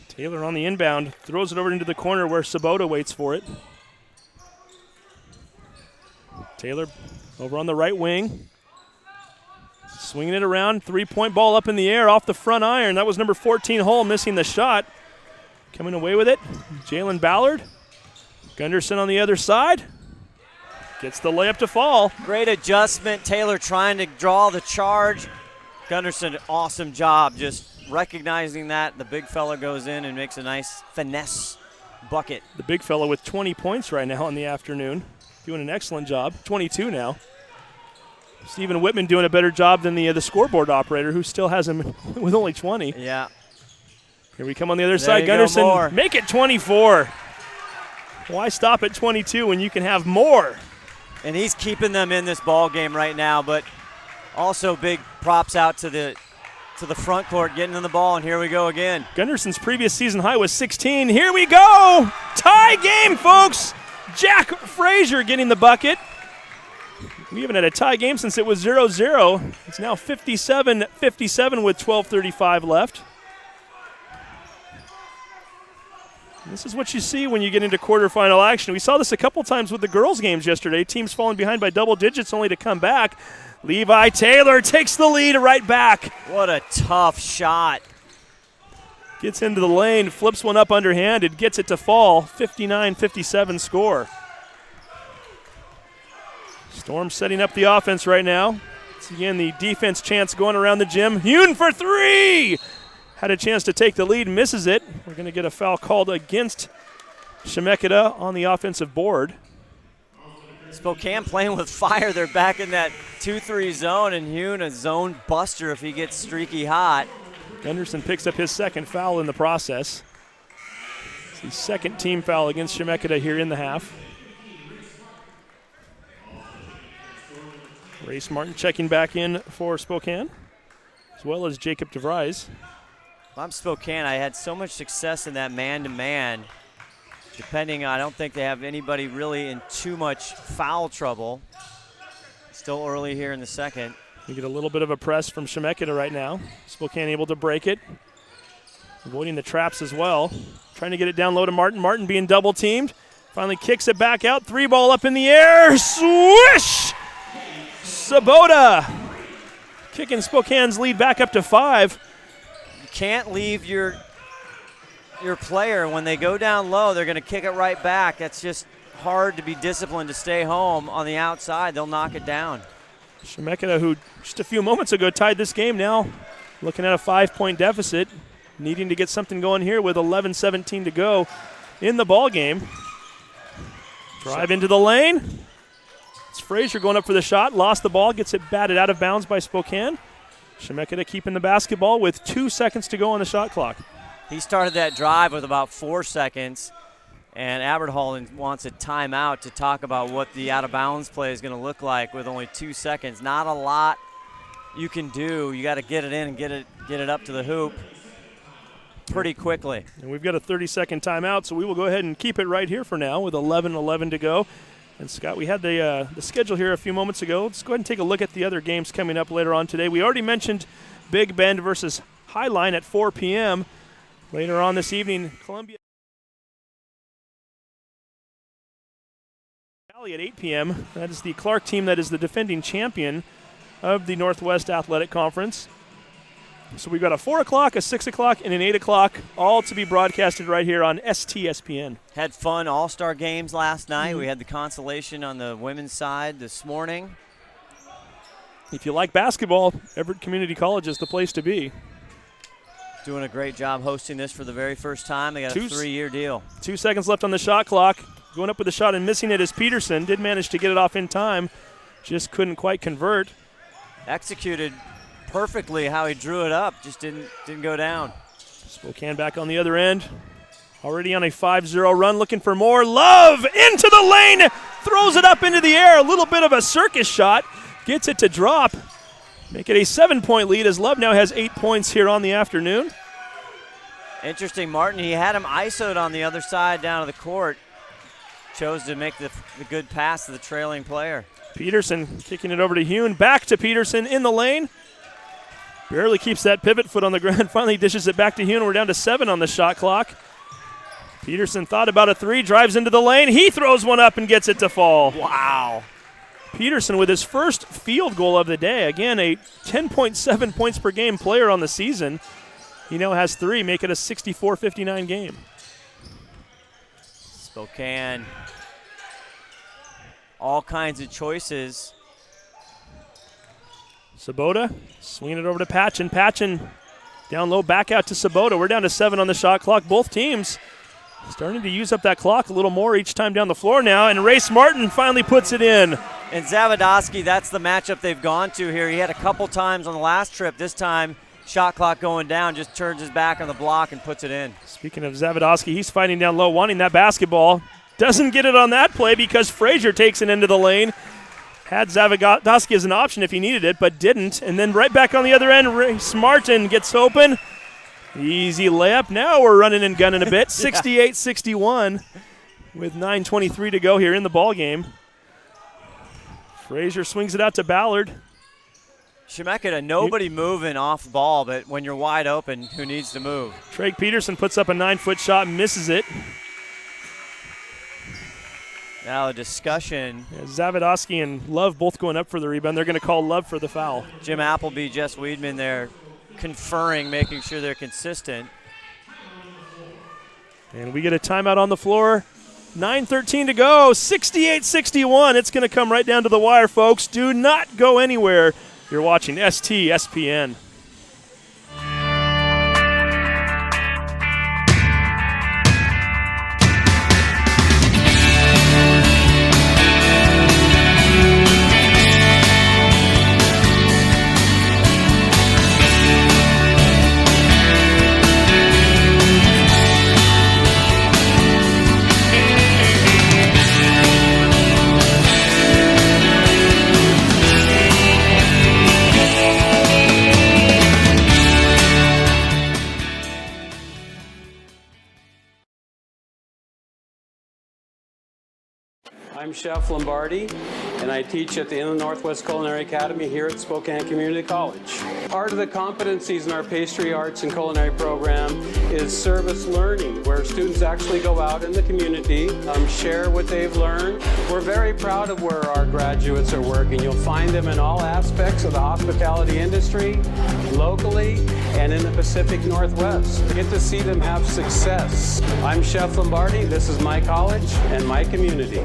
Taylor on the inbound, throws it over into the corner where Sabota waits for it. Taylor over on the right wing. Swinging it around, three-point ball up in the air off the front iron. That was number 14 Hull missing the shot. Coming away with it, Jalen Ballard. Gunderson on the other side. Gets the layup to fall. Great adjustment. Taylor trying to draw the charge. Gunderson, awesome job just recognizing that. The big fella goes in and makes a nice finesse bucket. The big fella with 20 points right now in the afternoon. Doing an excellent job. 22 now. Stephen Whitman doing a better job than the scoreboard operator, who still has him with only 20. Yeah. Here we come on the other side. Gunderson, make it 24. Why stop at 22 when you can have more? And he's keeping them in this ball game right now, but also big props out to the front court, getting in the ball, and here we go again. Gunderson's previous season high was 16. Here we go! Tie game, folks! Jack Frazier getting the bucket. We haven't had a tie game since it was 0-0. It's now 57-57 with 12:35 left. This is what you see when you get into quarterfinal action. We saw this a couple times with the girls' games yesterday. Teams falling behind by double digits only to come back. Levi Taylor takes the lead right back. What a tough shot. Gets into the lane, flips one up underhanded, gets it to fall. 59-57 score. Storm setting up the offense right now. It's again the defense chance going around the gym. Hune for three! Had a chance to take the lead, misses it. We're going to get a foul called against Chemeketa on the offensive board. Spokane playing with fire. They're back in that 2-3 zone, and Hune a zone buster if he gets streaky hot. Gunderson picks up his second foul in the process. It's the second team foul against Chemeketa here in the half. Race Martin checking back in for Spokane, as well as Jacob DeVries. If I'm Spokane, I had so much success in that man-to-man. I don't think they have anybody really in too much foul trouble. Still early here in the second. You get a little bit of a press from Chemeketa right now. Spokane able to break it. Avoiding the traps as well. Trying to get it down low to Martin. Martin being double teamed. Finally kicks it back out. Three ball up in the air. Swish! Sabota kicking Spokane's lead back up to 5. You can't leave your player. When they go down low, they're going to kick it right back. That's just hard to be disciplined to stay home on the outside. They'll knock it down. Chemeketa, who just a few moments ago tied this game, now looking at a 5-point deficit, needing to get something going here with 11-17 to go in the ball game. Drive into the lane. It's Frazier going up for the shot, lost the ball, gets it batted out of bounds by Spokane. Chemeketa keeping the basketball with 2 seconds to go on the shot clock. He started that drive with about 4 seconds, and Abertholland wants a timeout to talk about what the out-of-bounds play is going to look like with only 2 seconds. Not a lot you can do. You got to get it in and get it up to the hoop pretty quickly. And we've got a 30-second timeout, so we will go ahead and keep it right here for now with 11:11 to go. And Scott, we had the schedule here a few moments ago. Let's go ahead and take a look at the other games coming up later on today. We already mentioned Big Bend versus Highline at 4 p.m. Later on this evening, Columbia Valley at 8 p.m. That is the Clark team that is the defending champion of the Northwest Athletic Conference. So we've got a 4 o'clock, a 6 o'clock, and an 8 o'clock, all to be broadcasted right here on STSPN. Had fun all-star games last night. We had the consolation on the women's side this morning. If you like basketball, Everett Community College is the place to be. Doing a great job hosting this for the very first time. They got a 3-year deal. 2 seconds left on the shot clock. Going up with the shot and missing it is Peterson. Did manage to get it off in time. Just couldn't quite convert. Executed perfectly how he drew it up. Just didn't go down. Spokane back on the other end. Already on a 5-0 run, looking for more. Love into the lane. Throws it up into the air. A little bit of a circus shot. Gets it to drop. Make it a 7-point lead as Love now has 8 points here on the afternoon. Interesting, Martin. He had him ISO'd on the other side down to the court. Chose to make the good pass to the trailing player. Peterson kicking it over to Hune. Back to Peterson in the lane. Barely keeps that pivot foot on the ground. Finally dishes it back to Hune. We're down to 7 on the shot clock. Peterson thought about a 3, drives into the lane. He throws one up and gets it to fall. Wow. Peterson with his first field goal of the day. Again, a 10.7 points per game player on the season. He now has 3, make it a 64-59 game. Spokane, all kinds of choices. Sabota swinging it over to Patchen. Patchen down low, back out to Sabota. We're down to 7 on the shot clock. Both teams starting to use up that clock a little more each time down the floor now, and Race Martin finally puts it in. And Zavodowski, that's the matchup they've gone to here. He had a couple times on the last trip. This time, shot clock going down, just turns his back on the block and puts it in. Speaking of Zavodowski, he's fighting down low, wanting that basketball. Doesn't get it on that play because Frazier takes it into the lane. Had Zavodowski as an option if he needed it, but didn't. And then right back on the other end, Race Martin gets open. Easy layup. Now we're running and gunning a bit. 68-61 with 9:23 to go here in the ball game. Frazier swings it out to Ballard. Chemeketa, nobody moving off ball, but when you're wide open, who needs to move? Trey Peterson puts up a 9-foot shot, misses it. Now a discussion. Yeah, Zavodowski and Love both going up for the rebound. They're going to call Love for the foul. Jim Appleby, Jess Weedman there conferring, making sure they're consistent. And we get a timeout on the floor. 9:13 to go, 68-61. It's going to come right down to the wire, folks. Do not go anywhere. You're watching STSPN. I'm Chef Lombardi, and I teach at the Inland Northwest Culinary Academy here at Spokane Community College. Part of the competencies in our pastry arts and culinary program is service learning, where students actually go out in the community, share what they've learned. We're very proud of where our graduates are working. You'll find them in all aspects of the hospitality industry, locally and in the Pacific Northwest. Get to see them have success. I'm Chef Lombardi. This is my college and my community.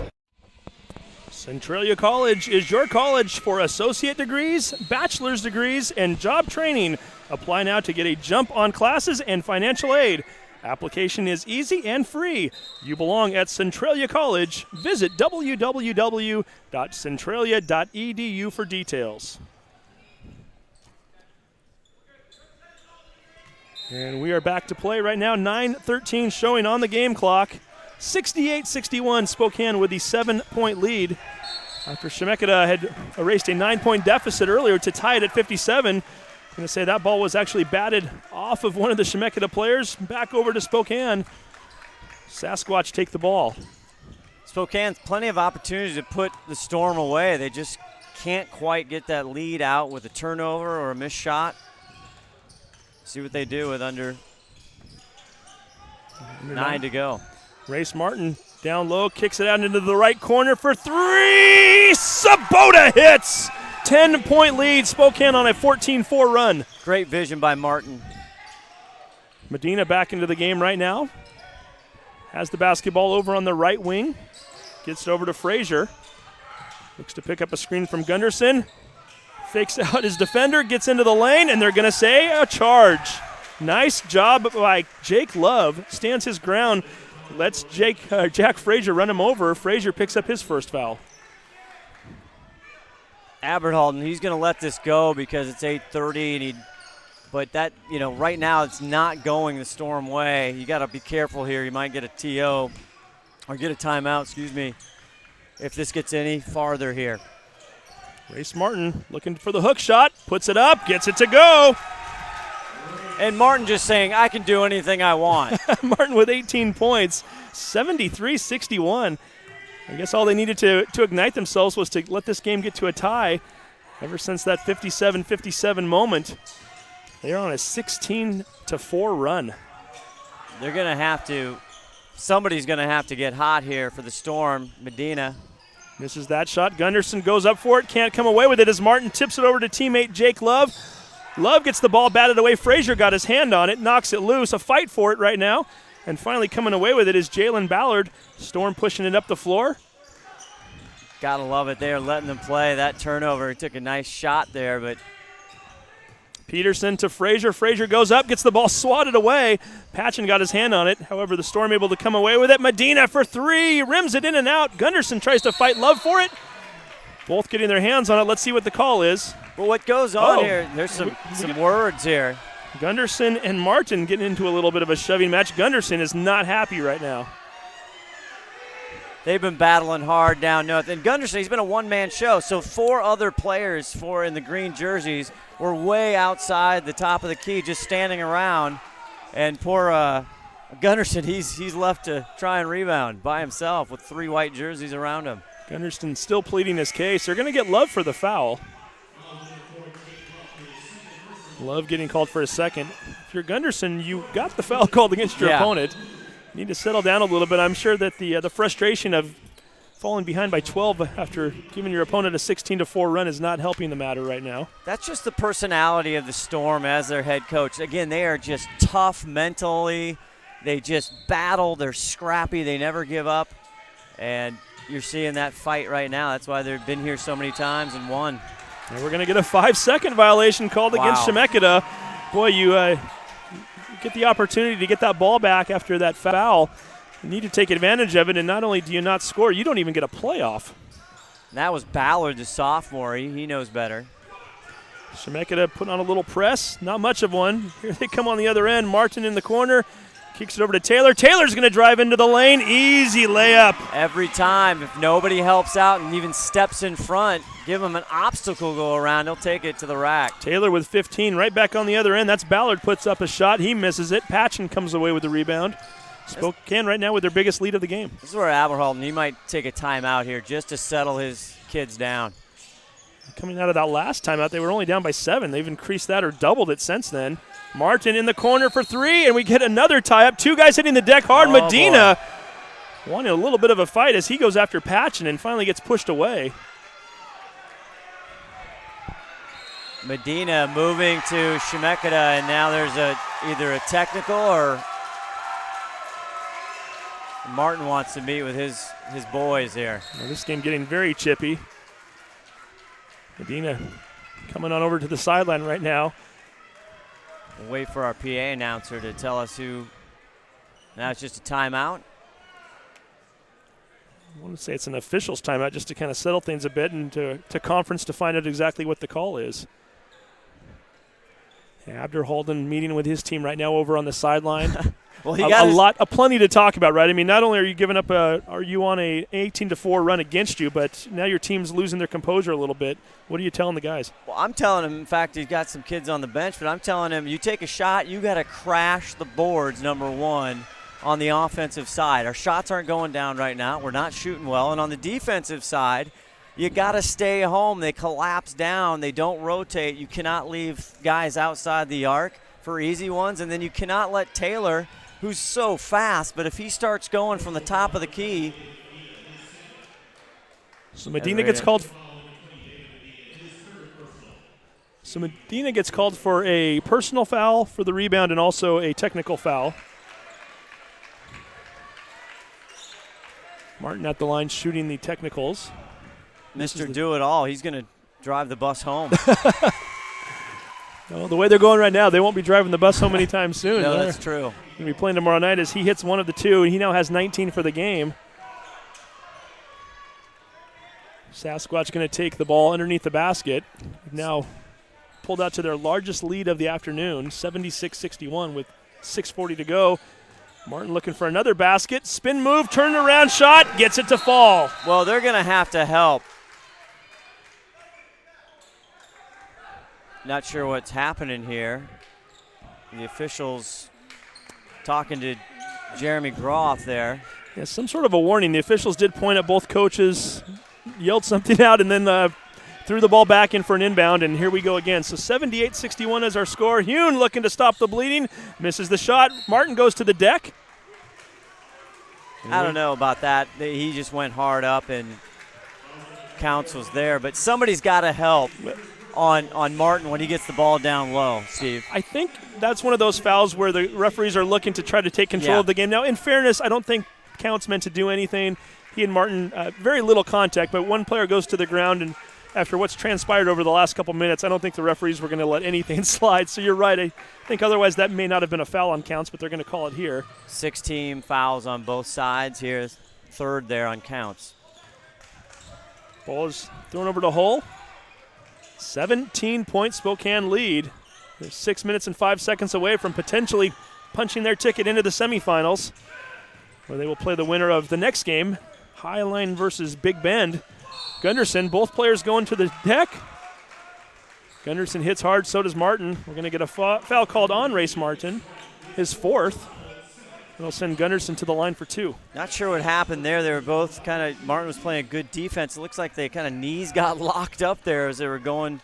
Centralia College is your college for associate degrees, bachelor's degrees, and job training. Apply now to get a jump on classes and financial aid. Application is easy and free. You belong at Centralia College. Visit www.centralia.edu for details. And we are back to play right now. 9:13 showing on the game clock. 68-61, Spokane with the 7-point lead. After Chemeketa had erased a 9-point deficit earlier to tie it at 57. I'm going to say that ball was actually batted off of one of the Chemeketa players. Back over to Spokane. Sasquatch take the ball. Spokane's plenty of opportunities to put the Storm away. They just can't quite get that lead out with a turnover or a missed shot. See what they do with under 9 to go. Race Martin down low, kicks it out into the right corner for three. Sabota hits. 10-point lead. Spokane on a 14-4 run. Great vision by Martin. Medina back into the game right now. Has the basketball over on the right wing. Gets it over to Frazier. Looks to pick up a screen from Gunderson. Fakes out his defender, gets into the lane, and they're going to say a charge. Nice job by Jake Love. Stands his ground. Lets Jack Frazier run him over. Frazier picks up his first foul. Aberhalden, he's going to let this go because it's 8:30, but that, right now it's not going the Storm way. You got to be careful here. You might get a TO or get a timeout, if this gets any farther here. Race Martin looking for the hook shot, puts it up, gets it to go. And Martin just saying, I can do anything I want. Martin with 18 points, 73-61. I guess all they needed to ignite themselves was to let this game get to a tie. Ever since that 57-57 moment, they're on a 16-4 run. They're going to have to, somebody's going to have to get hot here for the Storm. Medina misses that shot. Gunderson goes up for it, can't come away with it as Martin tips it over to teammate Jake Love. Love gets the ball batted away. Frazier got his hand on it, knocks it loose. A fight for it right now. And finally coming away with it is Jalen Ballard. Storm pushing it up the floor. Gotta love it there, letting them play. That turnover, he took a nice shot there, but Peterson to Frazier. Frazier goes up, gets the ball swatted away. Patchen got his hand on it. However, the Storm able to come away with it. Medina for three, rims it in and out. Gunderson tries to fight Love for it. Both getting their hands on it. Let's see what the call is. Well, what goes on here, there's some words here. Gunderson and Martin getting into a little bit of a shoving match. Gunderson is not happy right now. They've been battling hard down north. And Gunderson, he's been a one-man show, so four other players, four in the green jerseys, were way outside the top of the key, just standing around. And poor Gunderson, he's left to try and rebound by himself with three white jerseys around him. Gunderson still pleading his case. They're going to get Love for the foul. Love getting called for a second. If you're Gunderson, you got the foul called against your opponent. You need to settle down a little bit. I'm sure that the frustration of falling behind by 12 after giving your opponent a 16-4 run is not helping the matter right now. That's just the personality of the Storm as their head coach. Again, they are just tough mentally. They just battle. They're scrappy. They never give up. And you're seeing that fight right now. That's why they've been here so many times and won. And we're going to get a 5-second violation called against Chemeketa. Boy, you get the opportunity to get that ball back after that foul. You need to take advantage of it, and not only do you not score, you don't even get a playoff. That was Ballard, the sophomore. He knows better. Chemeketa putting on a little press. Not much of one. Here they come on the other end. Martin in the corner. Kicks it over to Taylor. Taylor's going to drive into the lane. Easy layup. Every time, if nobody helps out and even steps in front, give him an obstacle go around, he'll take it to the rack. Taylor with 15 right back on the other end. That's Ballard puts up a shot. He misses it. Patchen comes away with the rebound. Spokane right now with their biggest lead of the game. This is where Aberhalden, he might take a timeout here just to settle his kids down. Coming out of that last timeout, they were only down by 7. They've increased that or doubled it since then. Martin in the corner for 3, and we get another tie-up. 2 guys hitting the deck hard. Medina wanting a little bit of a fight as he goes after Patchen and finally gets pushed away. Medina moving to Chemeketa, and now there's either a technical or Martin wants to meet with his boys here. Now this game getting very chippy. Medina coming on over to the sideline right now. We'll wait for our PA announcer to tell us who. Now it's just a timeout. I want to say it's an official's timeout just to kind of settle things a bit and to conference to find out exactly what the call is. Abderhalden meeting with his team right now over on the sideline. Well, plenty to talk about, right? I mean, not only are you giving up are you on a 18-4 run against you, but now your team's losing their composure a little bit. What are you telling the guys? Well, I'm telling him, in fact, he's got some kids on the bench, but I'm telling him, you take a shot, you got to crash the boards, number one, on the offensive side. Our shots aren't going down right now. We're not shooting well. And on the defensive side, you got to stay home. They collapse down. They don't rotate. You cannot leave guys outside the arc for easy ones. And then you cannot let Taylor, who's so fast, but if he starts going from the top of the key. So Medina gets called. So Medina gets called for a personal foul for the rebound and also a technical foul. Martin at the line shooting the technicals. Mr. Do-It-All, he's going to drive the bus home. Well, the way they're going right now, they won't be driving the bus home anytime soon. No, that's true. Going to be playing tomorrow night as he hits one of the two, and he now has 19 for the game. Sasquatch going to take the ball underneath the basket. Now pulled out to their largest lead of the afternoon, 76-61 with 6:40 to go. Martin looking for another basket. Spin move, turn around shot, gets it to fall. Well, they're going to have to help. Not sure what's happening here. The officials talking to Jeremy Groff there. Yeah, some sort of a warning. The officials did point at both coaches, yelled something out, and then threw the ball back in for an inbound, and here we go again. So 78-61 is our score. Hune looking to stop the bleeding. Misses the shot. Martin goes to the deck. I don't know about that. He just went hard up, and Counts was there. But somebody's got to help on Martin when he gets the ball down low, Steve. I think that's one of those fouls where the referees are looking to try to take control of the game. Now, in fairness, I don't think Counts meant to do anything. He and Martin, very little contact, but one player goes to the ground, and after what's transpired over the last couple minutes, I don't think the referees were going to let anything slide. So you're right. I think otherwise that may not have been a foul on Counts, but they're going to call it here. 16 fouls on both sides here. Third there on Counts. Ball is thrown over to Hull. 17-point Spokane lead. They're 6 minutes and 5 seconds away from potentially punching their ticket into the semifinals, where they will play the winner of the next game, Highline versus Big Bend. Gunderson, both players going to the deck. Gunderson hits hard, so does Martin. We're going to get a foul called on Race Martin, his fourth. It'll send Gunderson to the line for 2. Not sure what happened there. They were both kind of, Martin was playing a good defense. It looks like they kind of knees got locked up there as they were going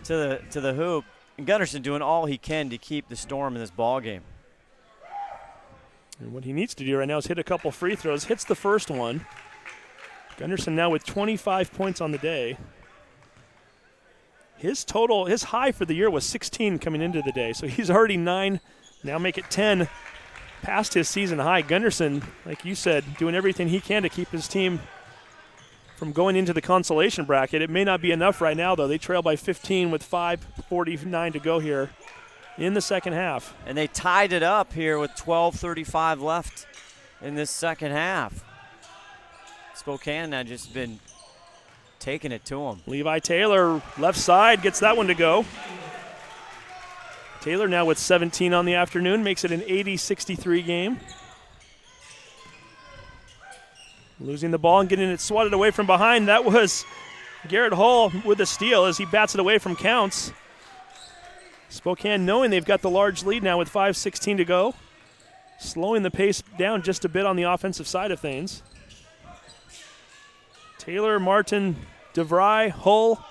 to the hoop. And Gunderson doing all he can to keep the Storm in this ball game. And what he needs to do right now is hit a couple free throws. Hits the first one. Gunderson now with 25 points on the day. His high for the year was 16 coming into the day, so he's already 9, now make it 10 past his season high. Gunderson, like you said, doing everything he can to keep his team from going into the consolation bracket. It may not be enough right now, though. They trail by 15 with 5:49 to go here in the second half. And they tied it up here with 12:35 left in this second half. Spokane now just been taking it to him. Levi Taylor, left side, gets that one to go. Taylor now with 17 on the afternoon, makes it an 80-63 game. Losing the ball and getting it swatted away from behind. That was Garrett Hall with the steal as he bats it away from Counts. Spokane knowing they've got the large lead now with 5:16 to go. Slowing the pace down just a bit on the offensive side of things. Taylor, Martin, DeVry, Hull,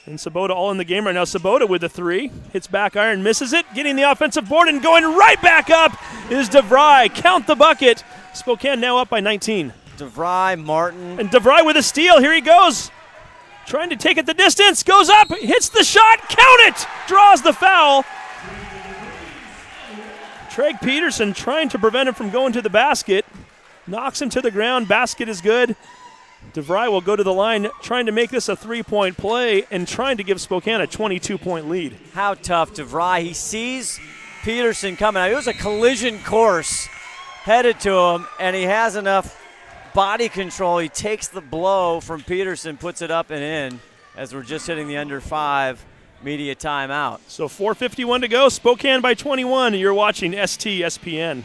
and Sabota all in the game right now. Sabota with the 3. Hits back iron, misses it. Getting the offensive board and going right back up is DeVry. Count the bucket. Spokane now up by 19. DeVry, Martin. And DeVry with a steal. Here he goes. Trying to take it the distance. Goes up, hits the shot. Count it. Draws the foul. Treg Peterson trying to prevent him from going to the basket. Knocks him to the ground. Basket is good. DeVry will go to the line, trying to make this a 3-point play and trying to give Spokane a 22-point lead. How tough, DeVry. He sees Peterson coming. It was a collision course headed to him, and he has enough body control. He takes the blow from Peterson, puts it up and in as we're just hitting the under 5 media timeout. So 4:51 to go. Spokane by 21. You're watching STSPN.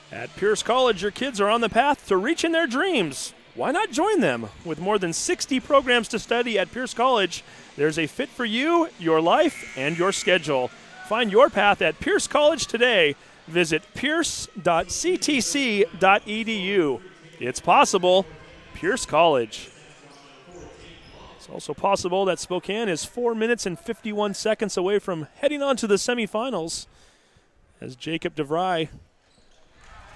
At Pierce College, your kids are on the path to reaching their dreams. Why not join them? With more than 60 programs to study at Pierce College, there's a fit for you, your life, and your schedule. Find your path at Pierce College today. Visit pierce.ctc.edu. It's possible. Pierce College. It's also possible that Spokane is 4 minutes and 51 seconds away from heading on to the semifinals as Jacob DeVry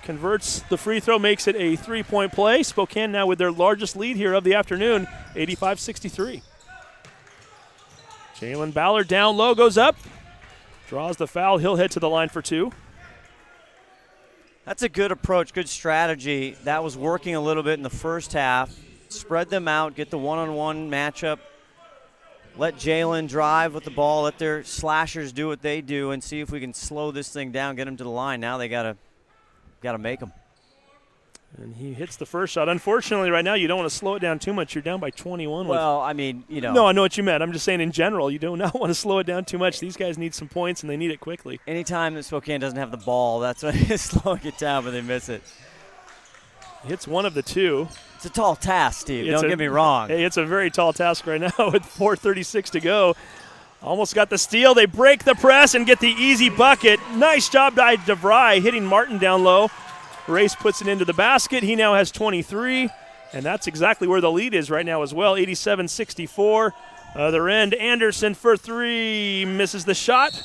converts the free throw, makes it a 3-point play. Spokane now with their largest lead here of the afternoon, 85-63. Jalen Ballard down low, goes up, draws the foul. He'll head to the line for 2. That's a good approach, good strategy. That was working a little bit in the first half. Spread them out, get the one-on-one matchup. Let Jalen drive with the ball, let their slashers do what they do, and see if we can slow this thing down, get them to the line. Now they got to make them. And he hits the first shot. Unfortunately, right now, you don't want to slow it down too much. You're down by 21. Well, I mean, you know. No, I know what you meant. I'm just saying in general, you do not want to slow it down too much. These guys need some points, and they need it quickly. Anytime that Spokane doesn't have the ball, that's when it's slowing it down when they miss it. Hits one of the 2. It's a tall task, Steve. Don't get me wrong. Hey, it's a very tall task right now with 4:36 to go. Almost got the steal. They break the press and get the easy bucket. Nice job by DeVry hitting Martin down low. Race puts it into the basket. He now has 23, and that's exactly where the lead is right now as well, 87-64. Other end, Anderson for 3, misses the shot.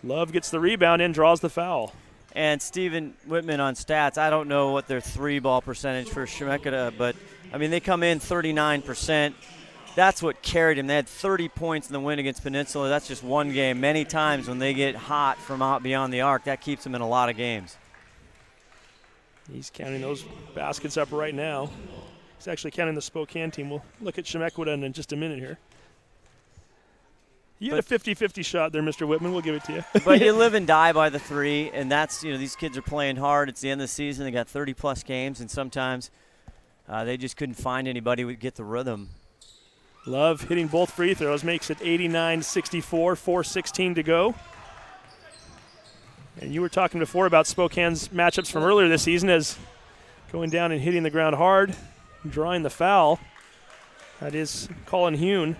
Love gets the rebound and draws the foul. And Stephen Whitman on stats, I don't know what their 3-ball percentage for Chemeketa, but, I mean, they come in 39%. That's what carried him. They had 30 points in the win against Peninsula. That's just one game. Many times when they get hot from out beyond the arc, that keeps them in a lot of games. He's counting those baskets up right now. He's actually counting the Spokane team. We'll look at Chemeketa in just a minute here. You had a 50-50 shot there, Mr. Whitman. We'll give it to you. But you live and die by the 3, and that's, these kids are playing hard. It's the end of the season. They got 30-plus games, and sometimes they just couldn't find anybody who would get the rhythm. Love hitting both free throws, makes it 89-64, 4:16 to go. And you were talking before about Spokane's matchups from earlier this season as going down and hitting the ground hard, drawing the foul. That is Colin Hune,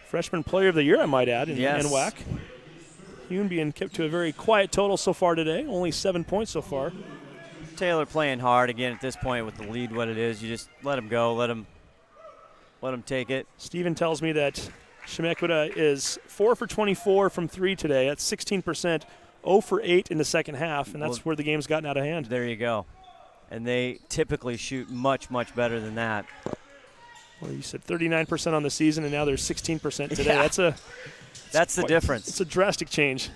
freshman player of the year, I might add, in NWAC. Hune being kept to a very quiet total so far today, only 7 points so far. Taylor playing hard again at this point with the lead what it is. You just let him go, let him take it. Steven tells me that Chemeketa is 4 for 24 from 3 today. That's 16%, 0 for 8 in the second half, and that's where the game's gotten out of hand. There you go. And they typically shoot much, much better than that. Well, you said 39% on the season, and now they're 16% today. Yeah. That's the difference. It's a drastic change.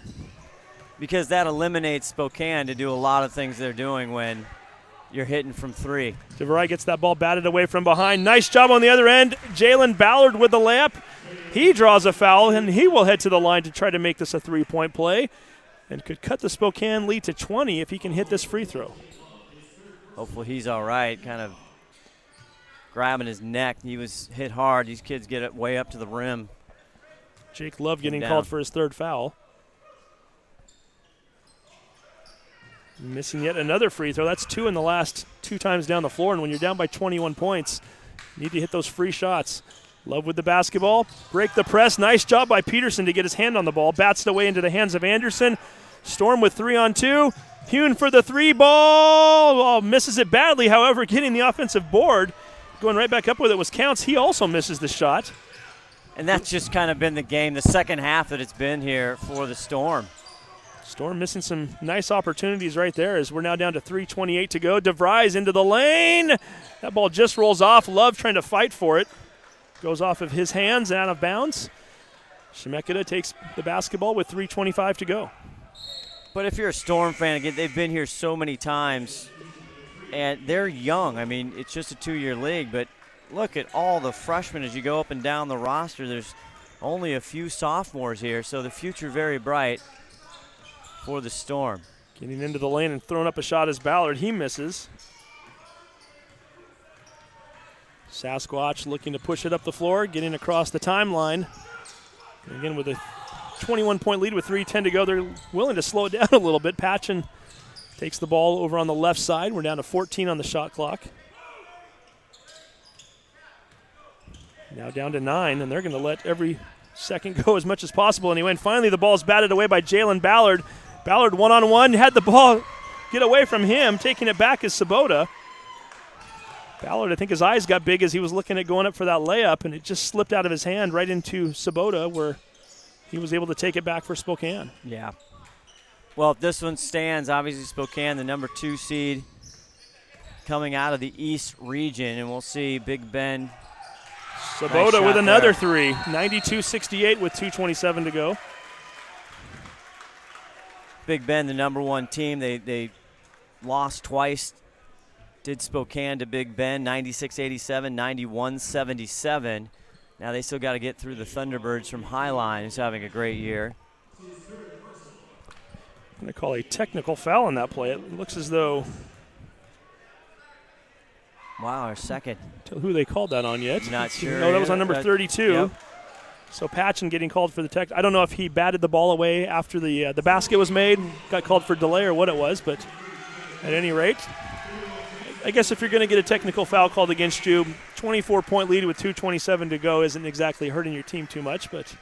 Because that eliminates Spokane to do a lot of things they're doing when you're hitting from 3. DeVry gets that ball batted away from behind. Nice job on the other end. Jalen Ballard with the layup. He draws a foul, and he will head to the line to try to make this a 3-point play and could cut the Spokane lead to 20 if he can hit this free throw. Hopefully he's all right, kind of grabbing his neck. He was hit hard. These kids get it way up to the rim. Jake Love getting called for his 3rd foul. Missing yet another free throw. That's 2 in the last 2 times down the floor, and when you're down by 21 points, you need to hit those free shots. Love with the basketball. Break the press. Nice job by Peterson to get his hand on the ball. Bats it away into the hands of Anderson. Storm with 3-on-2. Hune for the 3 ball. Oh, misses it badly, however, getting the offensive board. Going right back up with it was Counts. He also misses the shot. And that's just kind of been the game, the second half that it's been here for the Storm. Storm missing some nice opportunities right there as we're now down to 3:28 to go. DeVries into the lane. That ball just rolls off. Love trying to fight for it. Goes off of his hands and out of bounds. Chemeketa takes the basketball with 3:25 to go. But if you're a Storm fan, again, they've been here so many times, and they're young. I mean, it's just a 2-year league, but look at all the freshmen as you go up and down the roster. There's only a few sophomores here, so the future very bright for the Storm. Getting into the lane and throwing up a shot is Ballard. He misses. Sasquatch looking to push it up the floor, getting across the timeline. And again, with a 21-point lead with 3:10 to go, they're willing to slow it down a little bit. Patchen takes the ball over on the left side. We're down to 14 on the shot clock. Now down to 9, and they're going to let every second go as much as possible anyway. And finally, the ball's batted away by Jalen Ballard. Ballard one-on-one, had the ball get away from him. Taking it back is Sabota. Ballard, I think his eyes got big as he was looking at going up for that layup, and it just slipped out of his hand right into Sabota, where he was able to take it back for Spokane. Yeah. Well, if this one stands, obviously Spokane, the number 2 seed, coming out of the East region, and we'll see Big Ben. Sabota nice with another there. 3. 92-68 with 2:27 to go. Big Ben, the number 1 team. They lost twice. Did Spokane to Big Ben, 96-87, 91-77. Now they still got to get through the Thunderbirds from Highline, who's having a great year. I'm going to call a technical foul on that play. It looks as though... Wow, our second. Tell who they called that on yet. Not sure. No, that was on number 32. Yep. So Patchen getting called for the tech. I don't know if he batted the ball away after the basket was made, got called for delay or what it was, but at any rate, I guess if you're going to get a technical foul called against you, 24-point lead with 2:27 to go isn't exactly hurting your team too much, but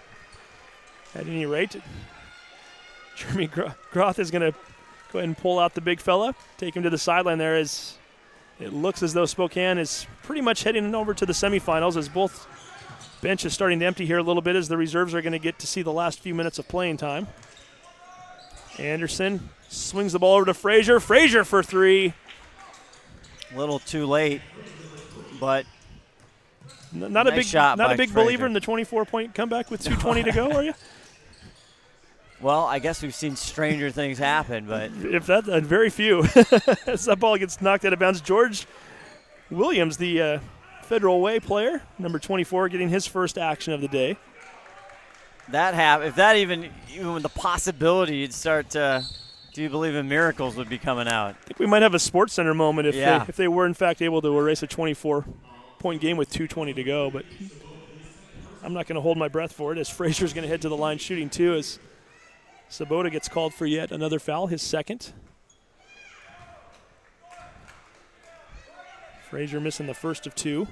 at any rate, Jeremy Groth is going to go ahead and pull out the big fella, take him to the sideline there as it looks as though Spokane is pretty much heading over to the semifinals as both bench is starting to empty here a little bit as the reserves are going to get to see the last few minutes of playing time. Anderson swings the ball over to Frazier. Frazier for 3. A little too late, but not nice a big shot not by a big Frazier. believer in the 24-point comeback with 2:20 to go, are you? Well, I guess we've seen stranger things happen, but if that very few. As that ball gets knocked out of bounds, George Williams, the Federal Way player, number 24, getting his first action of the day. if that even with the possibility, you'd start to, do you believe in miracles would be coming out? I think we might have a Sports Center moment if they were in fact able to erase a 24-point game with 2:20 to go. But I'm not going to hold my breath for it, as Frazier's going to head to the line shooting two, as Sabota gets called for yet another foul, his second. Frazier missing the first of two.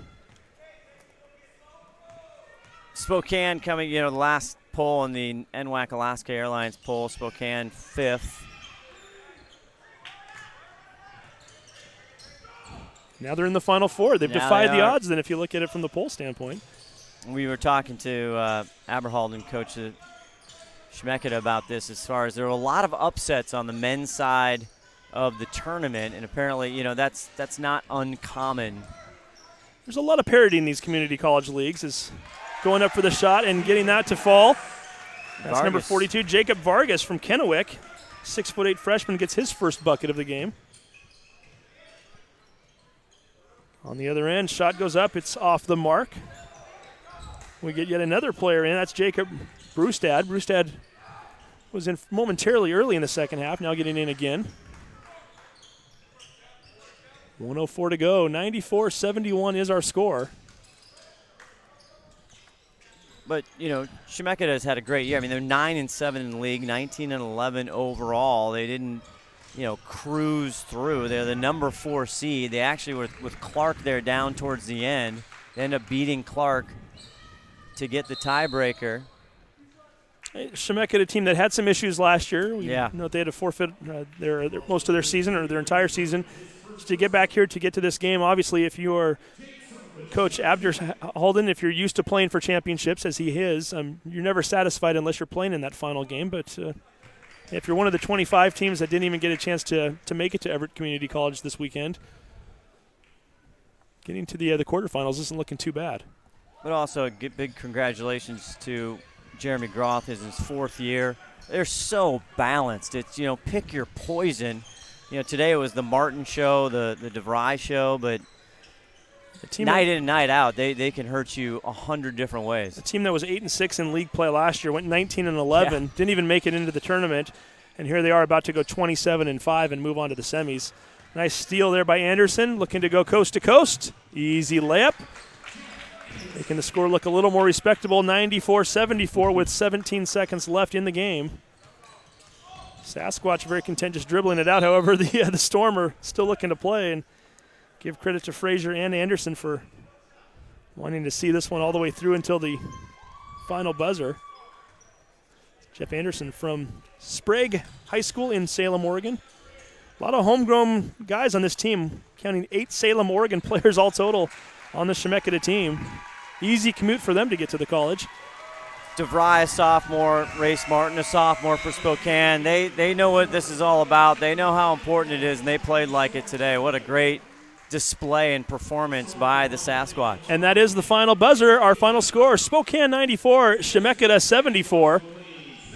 Spokane coming, the last poll in the NWAC Alaska Airlines poll, Spokane 5th. Now they're in the Final Four. They've defied the odds then if you look at it from the poll standpoint. We were talking to Aberhalden, coach of Chemeketa, about this as far as there were a lot of upsets on the men's side of the tournament, and apparently, that's not uncommon. There's a lot of parity in these community college leagues, is going up for the shot and getting that to fall. That's Vargas. Number 42, Jacob Vargas from Kennewick. 6'8" freshman gets his first bucket of the game. On the other end, shot goes up. It's off the mark. We get yet another player in. That's Jacob Brustad. Brustad was in momentarily early in the second half, now getting in again. 1:04 to go. 94-71 is our score. But, Chemeketa has had a great year. I mean, they're 9-7 in the league, 19-11 overall. They didn't, cruise through. They're the number 4 seed. They actually were with Clark there down towards the end. They end up beating Clark to get the tiebreaker. Chemeketa, a team that had some issues last year. We know they had to forfeit their most of their season, or their entire season, to get back here to get to this game. Obviously, if you are Coach Aberhalden, if you're used to playing for championships, as he is, you're never satisfied unless you're playing in that final game. But if you're one of the 25 teams that didn't even get a chance to make it to Everett Community College this weekend, getting to the quarterfinals isn't looking too bad. But also a big congratulations to Jeremy Groth. His 4th year. They're so balanced. It's, pick your poison. Today it was the Martin show, the DeVry show, but night in and night out, they can hurt you 100 different ways. A team that was 8-6 in league play last year went 19-11, didn't even make it into the tournament, and here they are about to go 27-5 and move on to the semis. Nice steal there by Anderson, looking to go coast to coast. Easy layup. Making the score look a little more respectable, 94-74 with 17 seconds left in the game. Sasquatch very content just dribbling it out. However, the Storm are still looking to play, and give credit to Frazier and Anderson for wanting to see this one all the way through until the final buzzer. Jeff Anderson from Sprague High School in Salem, Oregon. A lot of homegrown guys on this team, counting 8 Salem, Oregon players all total on the Chemeketa team. Easy commute for them to get to the college. DeVry, a sophomore, Race Martin, a sophomore for Spokane. They know what this is all about. They know how important it is, and they played like it today. What a great display and performance by the Sasquatch. And that is the final buzzer, our final score. Spokane 94, Chemeketa 74.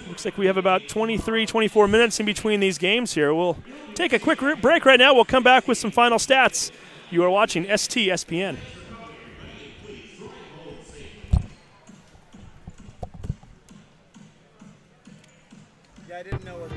Looks like we have about 23, 24 minutes in between these games here. We'll take a quick break right now. We'll come back with some final stats. You are watching STSPN. I didn't know what